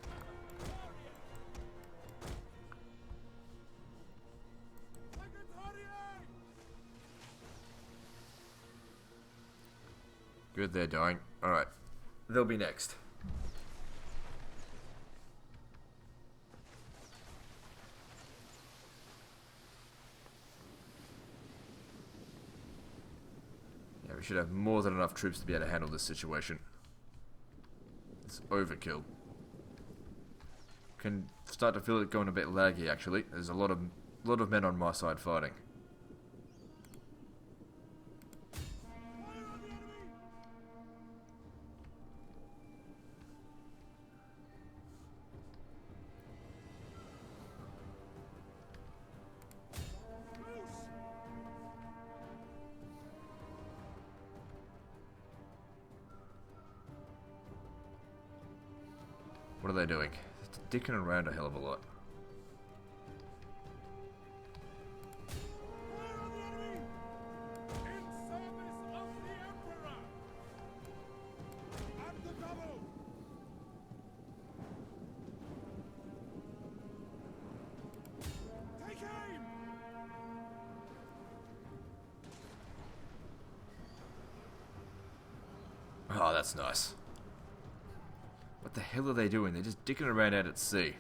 Good, they're dying. Alright. They'll be next. Yeah, we should have more than enough troops to be able to handle this situation. It's overkill. Can start to feel it going a bit laggy actually. There's a lot of men on my side fighting. What are they doing? They're dicking around a hell of a lot. Oh, that's nice. What the hell are they doing? They're just dicking around out at sea.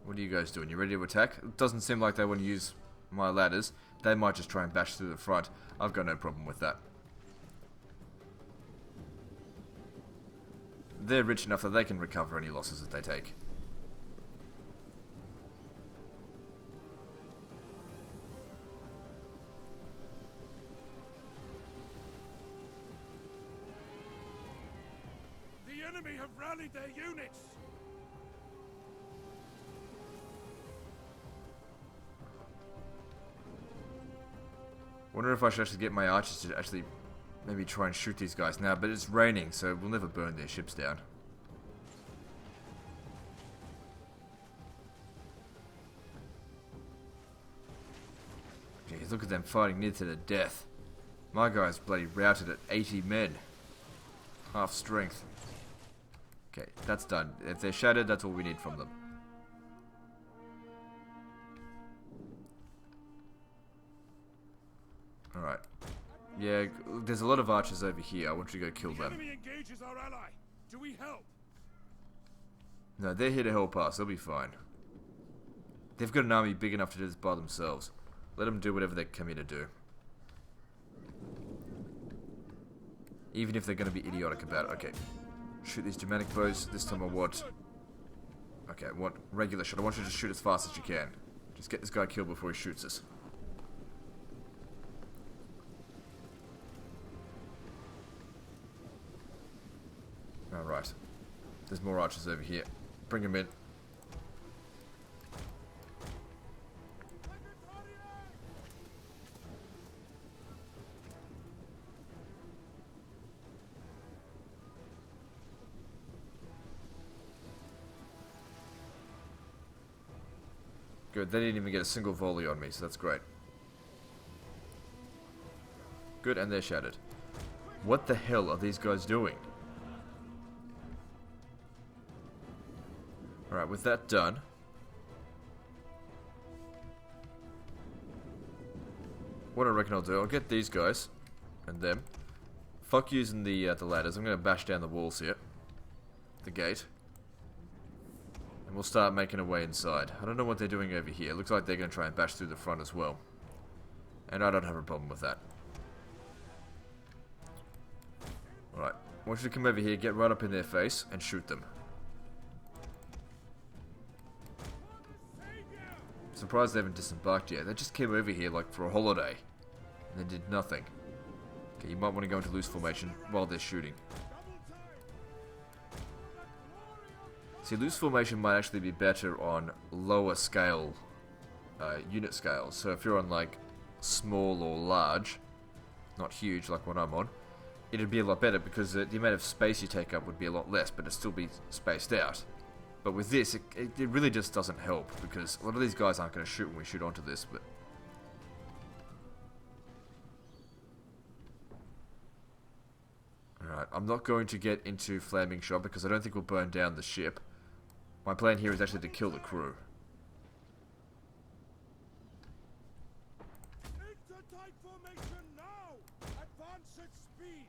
What are you guys doing? You ready to attack? It doesn't seem like they want to use my ladders. They might just try and bash through the front. I've got no problem with that. They're rich enough that they can recover any losses that they take. The enemy have rallied their units. Wonder if I should actually get my archers to actually maybe try and shoot these guys now, but it's raining, so we'll never burn their ships down. Jeez, look at them fighting near to the death. My guy's bloody routed at 80 men. Half strength. Okay, that's done. If they're shattered, that's all we need from them. Alright. Yeah, there's a lot of archers over here. I want you to go kill them. The enemy engages our ally. Do we help? No, they're here to help us. They'll be fine. They've got an army big enough to do this by themselves. Let them do whatever they come here to do. Even if they're going to be idiotic about it. Okay. Shoot these Germanic bows. This time I want... Okay, I want regular shot. I want you to shoot as fast as you can. Just get this guy killed before he shoots us. Alright. There's more archers over here. Bring them in. Good, they didn't even get a single volley on me, so that's great. Good, and they're shattered. What the hell are these guys doing? Alright, with that done... What I reckon I'll do, I'll get these guys, and them, fuck using the ladders. I'm going to bash down the walls here. The gate. And we'll start making our way inside. I don't know what they're doing over here. Looks like they're going to try and bash through the front as well. And I don't have a problem with that. Alright. I want you to come over here, get right up in their face, and shoot them. Surprised they haven't disembarked yet. They just came over here like for a holiday. And they did nothing. Okay, you might want to go into loose formation while they're shooting. See, loose formation might actually be better on lower scale unit scales. So if you're on like small or large, not huge like what I'm on, it'd be a lot better because the amount of space you take up would be a lot less, but it'd still be spaced out. But with this, it really just doesn't help because a lot of these guys aren't going to shoot when we shoot onto this. But alright, I'm not going to get into flaming shot because I don't think we'll burn down the ship. My plan here is actually to kill the crew. Into tight formation now! Advance at speed!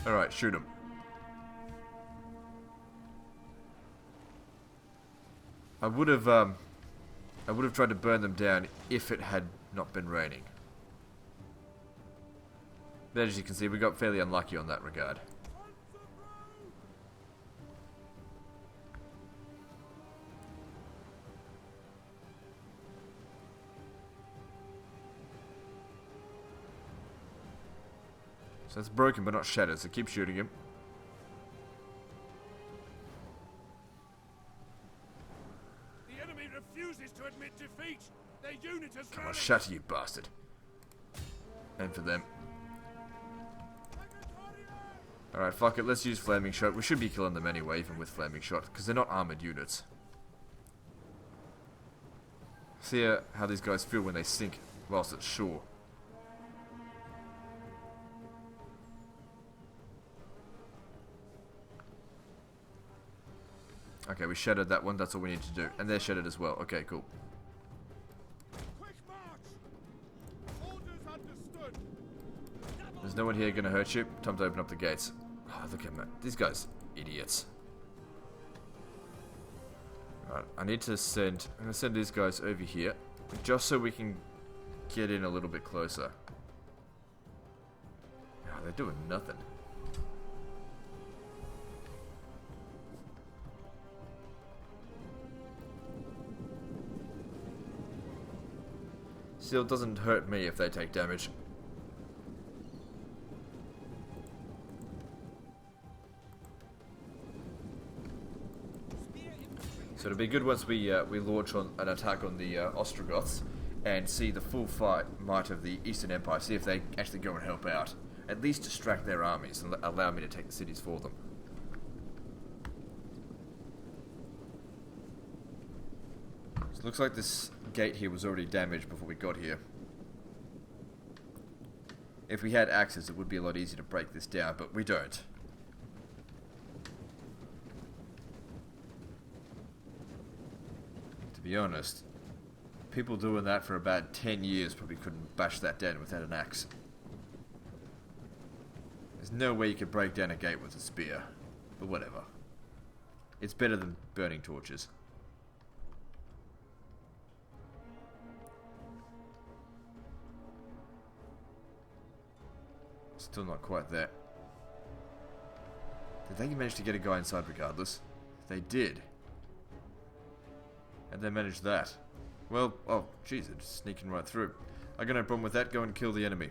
Alright, shoot him. I would have tried to burn them down if it had not been raining. But as you can see, we got fairly unlucky on that regard. So it's broken but not shattered, so keep shooting him. The enemy refuses to admit defeat. Their unit has Come on, shatter, you bastard. And for them. Alright, fuck it, let's use flaming shot. We should be killing them anyway, even with flaming shot, because they're not armored units. See how these guys feel when they sink whilst at shore. Okay, we shattered that one, that's all we need to do. And they're shattered as well. Okay, cool. Quick march! Orders understood. There's no one here gonna hurt you. Time to open up the gates. Oh, look at that. These guys, idiots. Alright, I need to send... I'm gonna send these guys over here. Just so we can get in a little bit closer. Oh, they're doing nothing. Still doesn't hurt me if they take damage. So it'll be good once we launch on an attack on the Ostrogoths and see the full might of the Eastern Empire, see if they actually go and help out. At least distract their armies and allow me to take the cities for them. So it looks like this gate here was already damaged before we got here. If we had axes, it would be a lot easier to break this down, but we don't. To be honest, people doing that for about 10 years probably couldn't bash that down without an axe. There's no way you could break down a gate with a spear, but whatever. It's better than burning torches. Still not quite there. Did they manage to get a guy inside regardless? They did. And they managed that. Well, oh, jeez, they're just sneaking right through. I got no problem with that. Go and kill the enemy.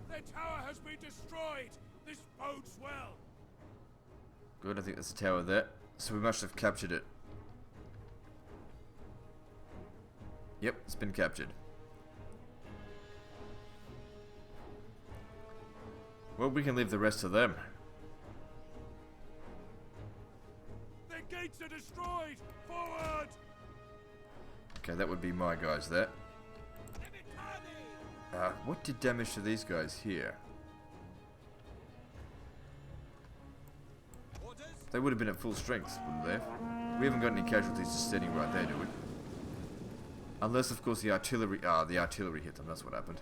Their tower has been destroyed. This bodes well. Good, I think there's a tower there. So we must have captured it. Yep, it's been captured. Well, we can leave the rest to them. Their gates are are destroyed! Forward! Okay, that would be my guys there. What did damage to these guys here? They would have been at full strength, wouldn't they? We haven't got any casualties just sitting right there, do we? Unless, of course, the artillery... the artillery hit them. That's what happened.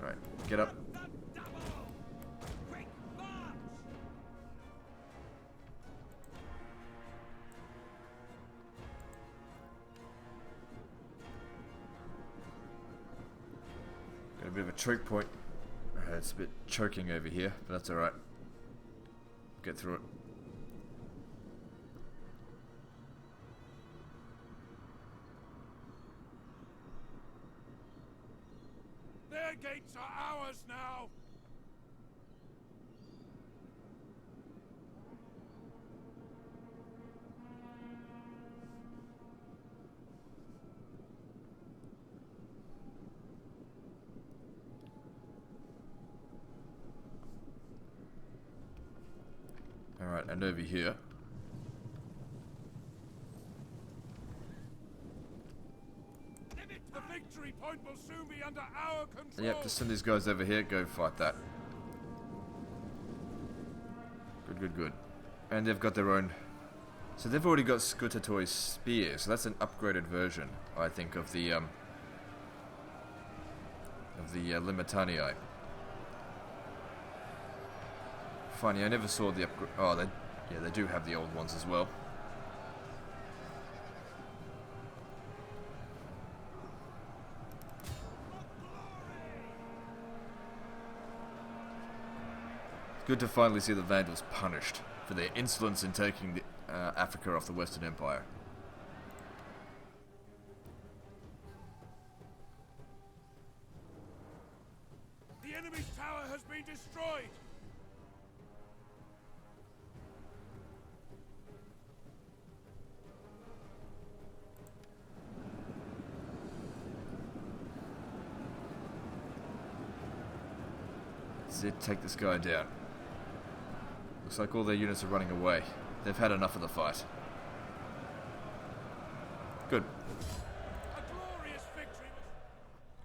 Alright, get up. Got a bit of a choke point. It's a bit choking over here, but that's alright. Get through it. Their gates are ours now! Alright, and over here. The victory point will soon be under our control! Yep, just send these guys over here, go fight that. Good, good, good. And they've got their own... So they've already got Scutatoy spears, so that's an upgraded version, I think, of the Limitanii. Funny, I never saw the upgrade. Oh, they do have the old ones as well. It's good to finally see the Vandals punished for their insolence in taking the, Africa off the Western Empire. The enemy's tower has been destroyed! That's it, take this guy down. Looks like all their units are running away. They've had enough of the fight. Good. A glorious victory!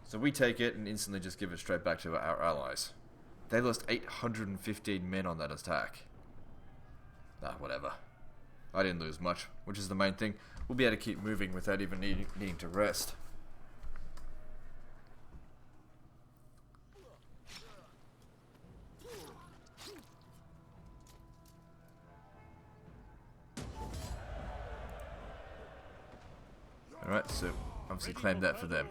So we take it and instantly just give it straight back to our allies. They lost 815 men on that attack. Whatever. I didn't lose much, which is the main thing. We'll be able to keep moving without even needing to rest. Alright, so obviously claim that for them.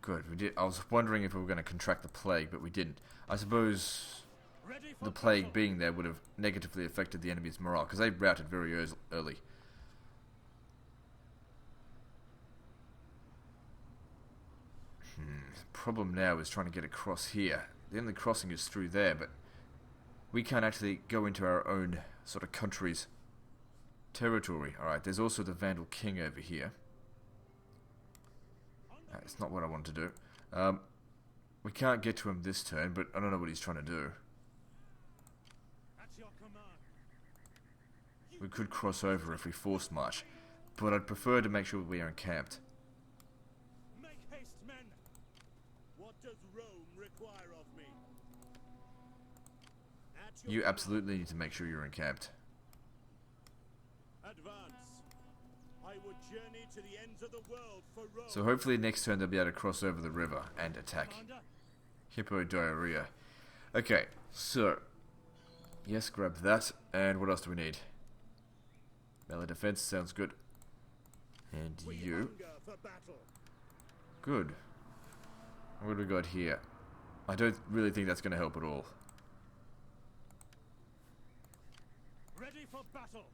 Good, we did. I was wondering if we were going to contract the plague, but we didn't. I suppose the plague being there would have negatively affected the enemy's morale, because they routed very early. The problem now is trying to get across here. The only crossing is through there, but we can't actually go into our own sort of country's territory. Alright, there's also the Vandal King over here. It's not what I want to do. We can't get to him this turn, but I don't know what he's trying to do. We could cross over if we force march, but I'd prefer to make sure we are encamped. Make haste, men! What does Rome require of me? You absolutely need to make sure you're encamped. Advance. I would journey to the ends of the world for Rome. So hopefully next turn they'll be able to cross over the river and attack. Hippo diarrhea. Okay, so yes, grab that. And what else do we need? Melee defense sounds good. And you. Good. What do we got here? I don't really think that's going to help at all. Ready for battle.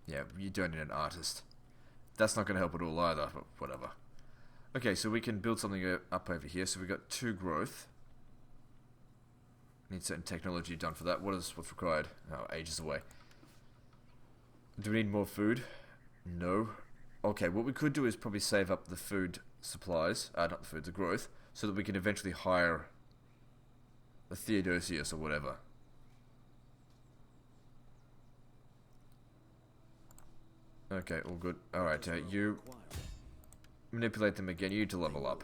Yeah, you don't need an artist. That's not going to help at all either, but whatever. Okay, so we can build something up over here. So we've got 2 growth. Need certain technology done for that. What's required? Oh, ages away. Do we need more food? No. Okay, what we could do is probably save up the food supplies. Not the food, the growth. So that we can eventually hire a Theodosius or whatever. Okay, all good. Alright, you manipulate them again. You need to level up.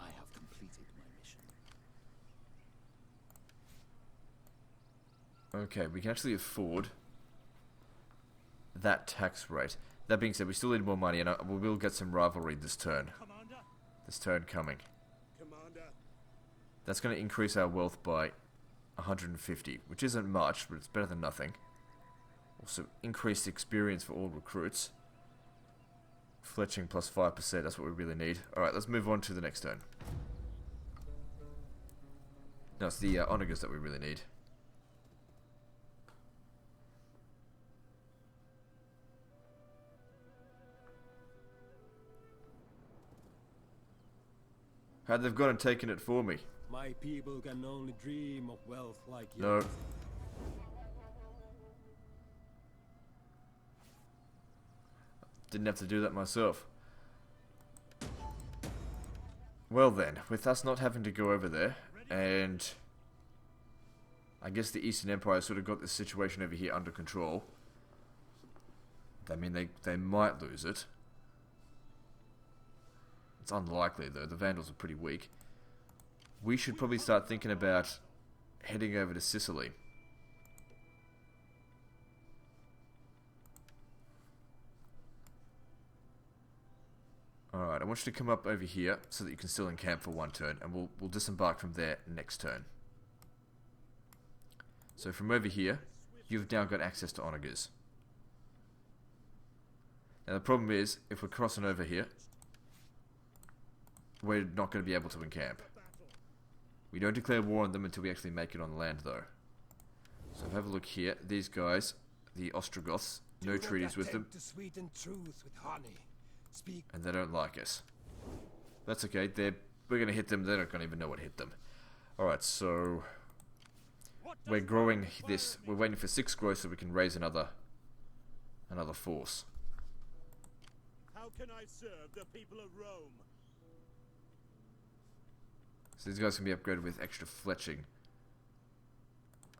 I have completed my mission. Okay, we can actually afford that tax rate. That being said, we still need more money, and we will get some rivalry this turn. This turn coming. That's going to increase our wealth by 150, which isn't much, but it's better than nothing. Also, increased experience for all recruits. Fletching plus 5%, that's what we really need. Alright, let's move on to the next turn. No, it's the onagers that we really need. How'd they've gone and taken it for me? My people can only dream of wealth like No. yours. Didn't have to do that myself. Well then, with us not having to go over there, and I guess the Eastern Empire sort of got this situation over here under control. I mean, they might lose it. It's unlikely though, the Vandals are pretty weak. We should probably start thinking about heading over to Sicily. Alright, I want you to come up over here so that you can still encamp for one turn, and we'll disembark from there next turn. So from over here, you've now got access to onagers. Now the problem is, if we're crossing over here, we're not going to be able to encamp. We don't declare war on them until we actually make it on land, though. So have a look here. These guys, the Ostrogoths, no treaties with them. To sweeten truth with honey. Speak. And they don't like us. That's okay. We're going to hit them. They don't even know what hit them. Alright, so we're growing this. We're waiting for 6 growth so we can raise another force. How can I serve the people of Rome? So these guys can be upgraded with extra fletching.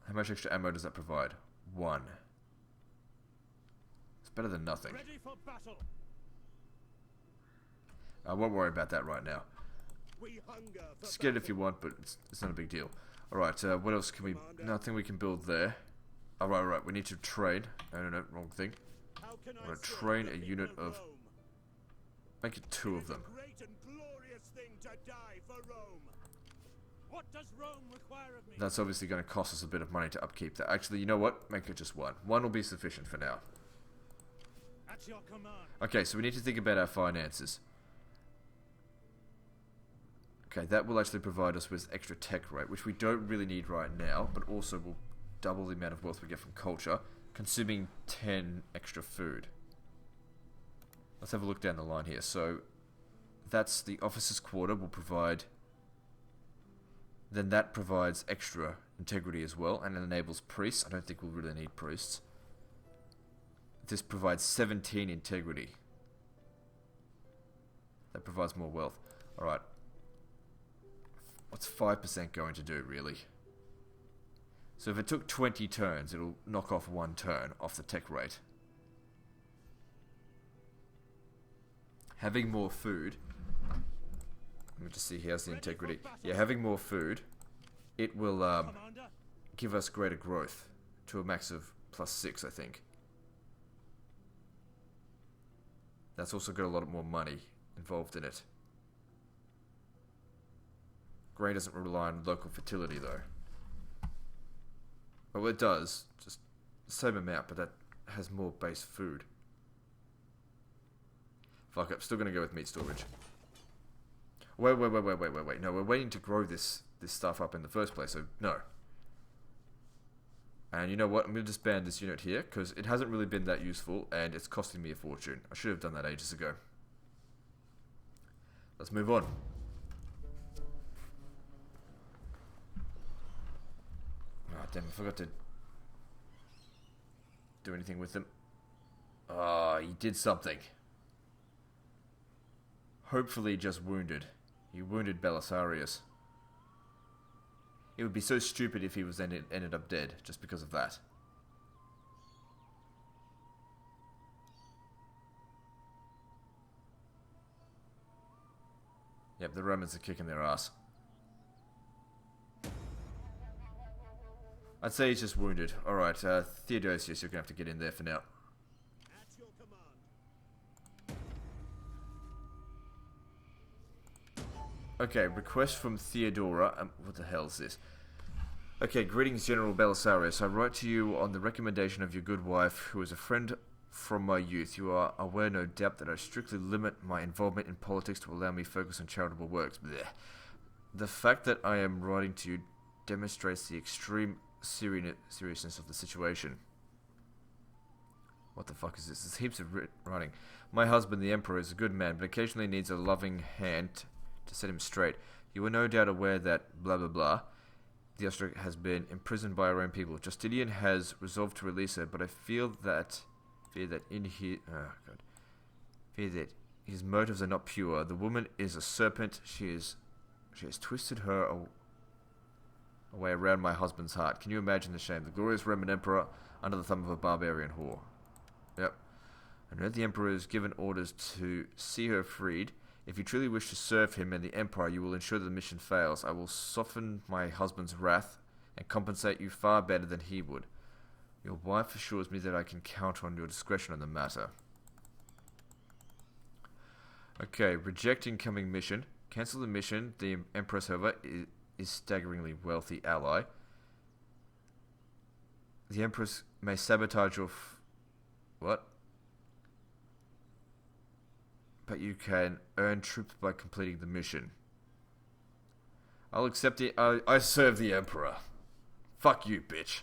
How much extra ammo does that provide? 1. It's better than nothing. Ready for battle. I won't worry about that right now. We hunger for Just get it if battle. you want, but it's not a big deal. Alright, what else can we... Nothing we can build there. Alright, we need to train. No, wrong thing. How can I I want to serve train the a people unit of of... Rome? Make it 2 of them. It's a great and glorious thing to die for Rome. What does Rome require of me? That's obviously going to cost us a bit of money to upkeep that. Actually, you know what? Make it just 1. 1 will be sufficient for now. At your command. Okay, so we need to think about our finances. Okay, that will actually provide us with extra tech rate, which we don't really need right now, but also will double the amount of wealth we get from culture, consuming 10 extra food. Let's have a look down the line here. So, that's the officer's quarter will provide... Then that provides extra integrity as well, and it enables priests. I don't think we'll really need priests. This provides 17 integrity. That provides more wealth. Alright. What's 5% going to do, really? So if it took 20 turns, it'll knock off 1 turn off the tech rate. Having more food... Let me just see, here's the integrity. Yeah, having more food, it will Commander. give us greater growth to a max of +6, I think. That's also got a lot more money involved in it. Grain doesn't rely on local fertility, though. Well, it does. Just the same amount, but that has more base food. Fuck it, I'm still going to go with meat storage. Wait. No, we're waiting to grow this stuff up in the first place, so no. And you know what? I'm going to disband this unit here, because it hasn't really been that useful, and it's costing me a fortune. I should have done that ages ago. Let's move on. Oh, damn, I forgot to do anything with them. Ah, he did something. Hopefully just wounded. You wounded Belisarius. It would be so stupid if he was ended up dead, just because of that. Yep, the Romans are kicking their ass. I'd say he's just wounded. Alright, Theodosius, you're going to have to get in there for now. At your command. Okay, request from Theodora. What the hell is this? Okay, greetings, General Belisarius. I write to you on the recommendation of your good wife, who is a friend from my youth. You are aware, no doubt, that I strictly limit my involvement in politics to allow me focus on charitable works. Blech. The fact that I am writing to you demonstrates the extreme seriousness of the situation. What the fuck is this? There's heaps of writing. My husband, the Emperor, is a good man, but occasionally needs a loving hand to set him straight. You are no doubt aware that blah blah blah. The Ostrich has been imprisoned by our own people. Justinian has resolved to release her, but I fear that his motives are not pure. The woman is a serpent. She has twisted her away around my husband's heart. Can you imagine the shame? The glorious Roman Emperor under the thumb of a barbarian whore. Yep. I know the Emperor has given orders to see her freed. If you truly wish to serve him and the Empire, you will ensure that the mission fails. I will soften my husband's wrath and compensate you far better than he would. Your wife assures me that I can count on your discretion on the matter. Okay, reject incoming mission. Cancel the mission. The Empress, however, is staggeringly wealthy ally. The Empress may sabotage your... What? But you can earn troops by completing the mission. I'll accept it. I serve the Emperor. Fuck you, bitch.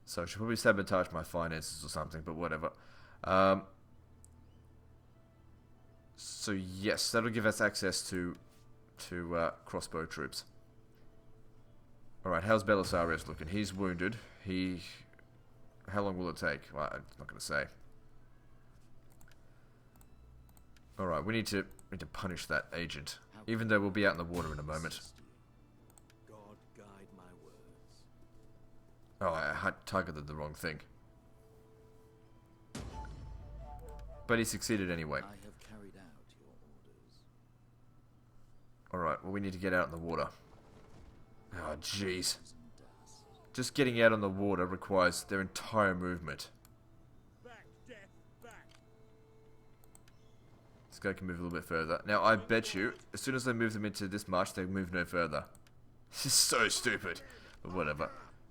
So I should probably sabotage my finances or something, but whatever. So yes, that'll give us access to crossbow troops. Alright, how's Belisarius looking? He's wounded. How long will it take? Well, I'm not going to say. Alright, we need to punish that agent. Even though we'll be out in the water in a moment. God guide my words. Oh, I had targeted the wrong thing. But he succeeded anyway. I have carried out your orders. Alright, well we need to get out in the water. Oh, jeez. Just getting out on the water requires their entire movement. Back, death, back. This guy can move a little bit further. Now, I bet you, as soon as they move them into this march, they move no further. This is so stupid. But whatever.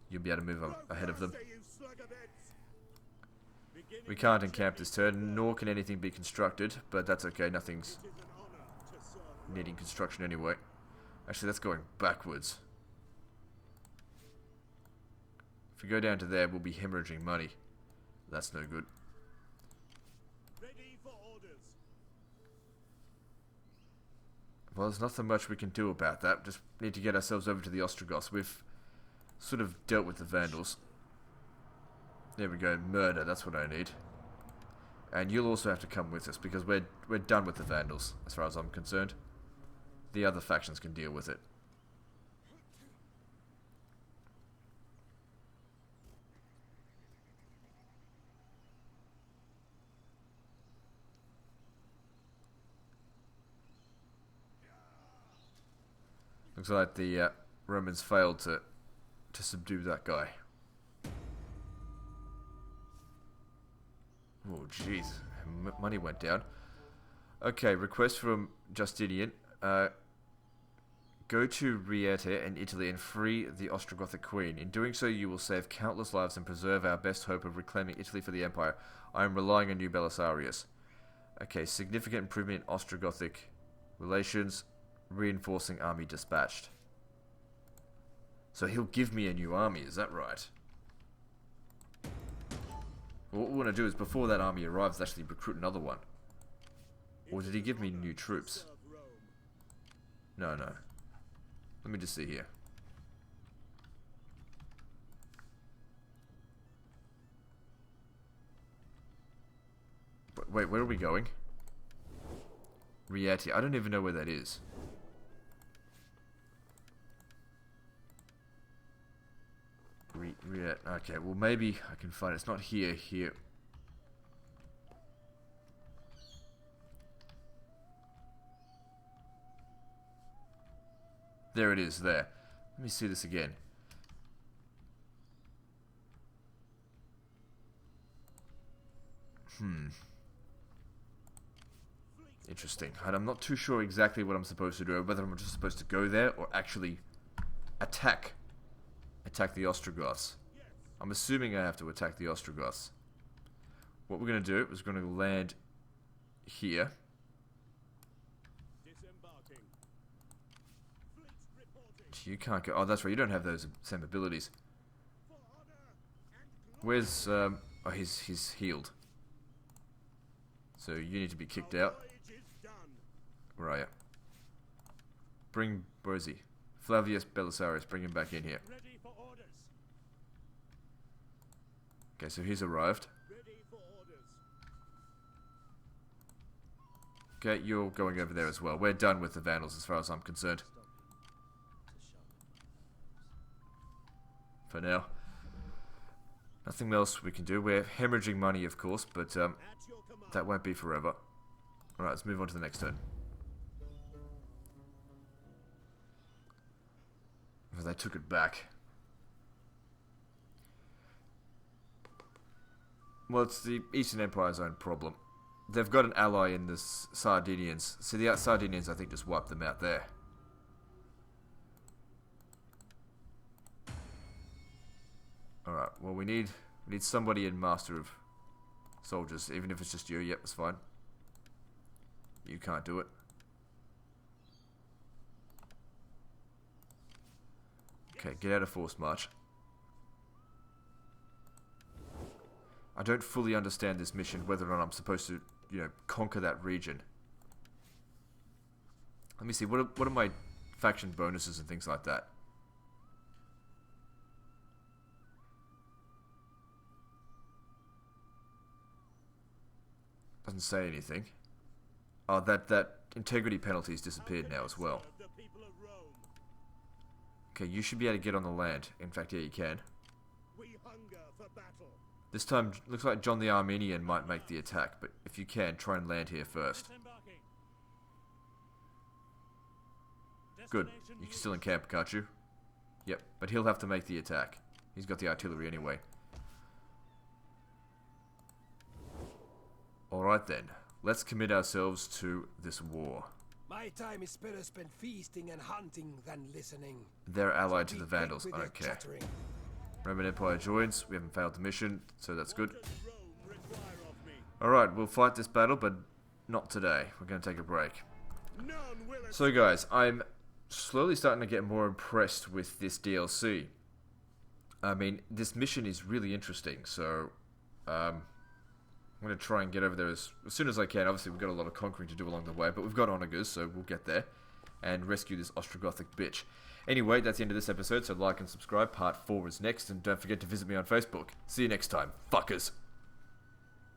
You'll be able to move ahead of them. We can't encamp this turn, nor can anything be constructed, but that's okay. Nothing's needing construction anyway. Actually, that's going backwards. If we go down to there, we'll be hemorrhaging money. That's no good. Ready for orders. Well, there's nothing much we can do about that. Just need to get ourselves over to the Ostrogoths. We've sort of dealt with the Vandals. There we go, murder, that's what I need. And you'll also have to come with us, because we're done with the Vandals, as far as I'm concerned. The other factions can deal with it. Looks like the Romans failed to subdue that guy. Oh, jeez. Money went down. Okay, request from Justinian. Go to Riete in Italy and free the Ostrogothic queen. In doing so, you will save countless lives and preserve our best hope of reclaiming Italy for the Empire. I am relying on you, Belisarius. Okay, significant improvement in Ostrogothic relations. Reinforcing army dispatched. So he'll give me a new army, is that right? What we want to do is, before that army arrives, actually recruit another one. Or did he give me new troops? No. Let me just see here. wait, where are we going? Rieti. I don't even know where that is. Riet. Okay, well maybe I can find it. It's not here. Here. There it is, there. Let me see this again. Interesting. And I'm not too sure exactly what I'm supposed to do, whether I'm just supposed to go there or actually attack the Ostrogoths. I'm assuming I have to attack the Ostrogoths. What we're going to do is we're going to land here. You can't go. Oh, that's right. You don't have those same abilities. Where's oh, he's healed. So you need to be kicked out. Where are you? Where is he? Flavius Belisarius, bring him back in here. Okay, so he's arrived. Okay, you're going over there as well. We're done with the Vandals as far as I'm concerned. For now. Nothing else we can do. We're hemorrhaging money, of course, but that won't be forever. Alright, let's move on to the next turn. They took it back. Well, it's the Eastern Empire's own problem. They've got an ally in the Sardinians. So the Sardinians, I think, just wiped them out there. Alright, well we need somebody in Master of Soldiers, even if it's just you. Yep, that's fine. You can't do it. Okay, get out of force march. I don't fully understand this mission, whether or not I'm supposed to, you know, conquer that region. Let me see, what are my faction bonuses and things like that? Doesn't say anything. Oh, that integrity penalty's disappeared now as well. Okay, you should be able to get on the land. In fact, yeah, you can. This time, looks like John the Armenian might make the attack, but if you can, try and land here first. Good. You can still encamp, can't you? Yep, but he'll have to make the attack. He's got the artillery anyway. Alright then, let's commit ourselves to this war. My time is better spent feasting and hunting than listening. They're allied to the Vandals, I don't care. Roman Empire joins, we haven't failed the mission, so that's good. Alright, we'll fight this battle, but not today. We're going to take a break. So guys, I'm slowly starting to get more impressed with this DLC. I mean, this mission is really interesting, so I'm going to try and get over there as soon as I can. Obviously, we've got a lot of conquering to do along the way, but we've got Onagers, so we'll get there and rescue this Ostrogothic bitch. Anyway, that's the end of this episode, so like and subscribe. Part 4 is next, and don't forget to visit me on Facebook. See you next time, fuckers.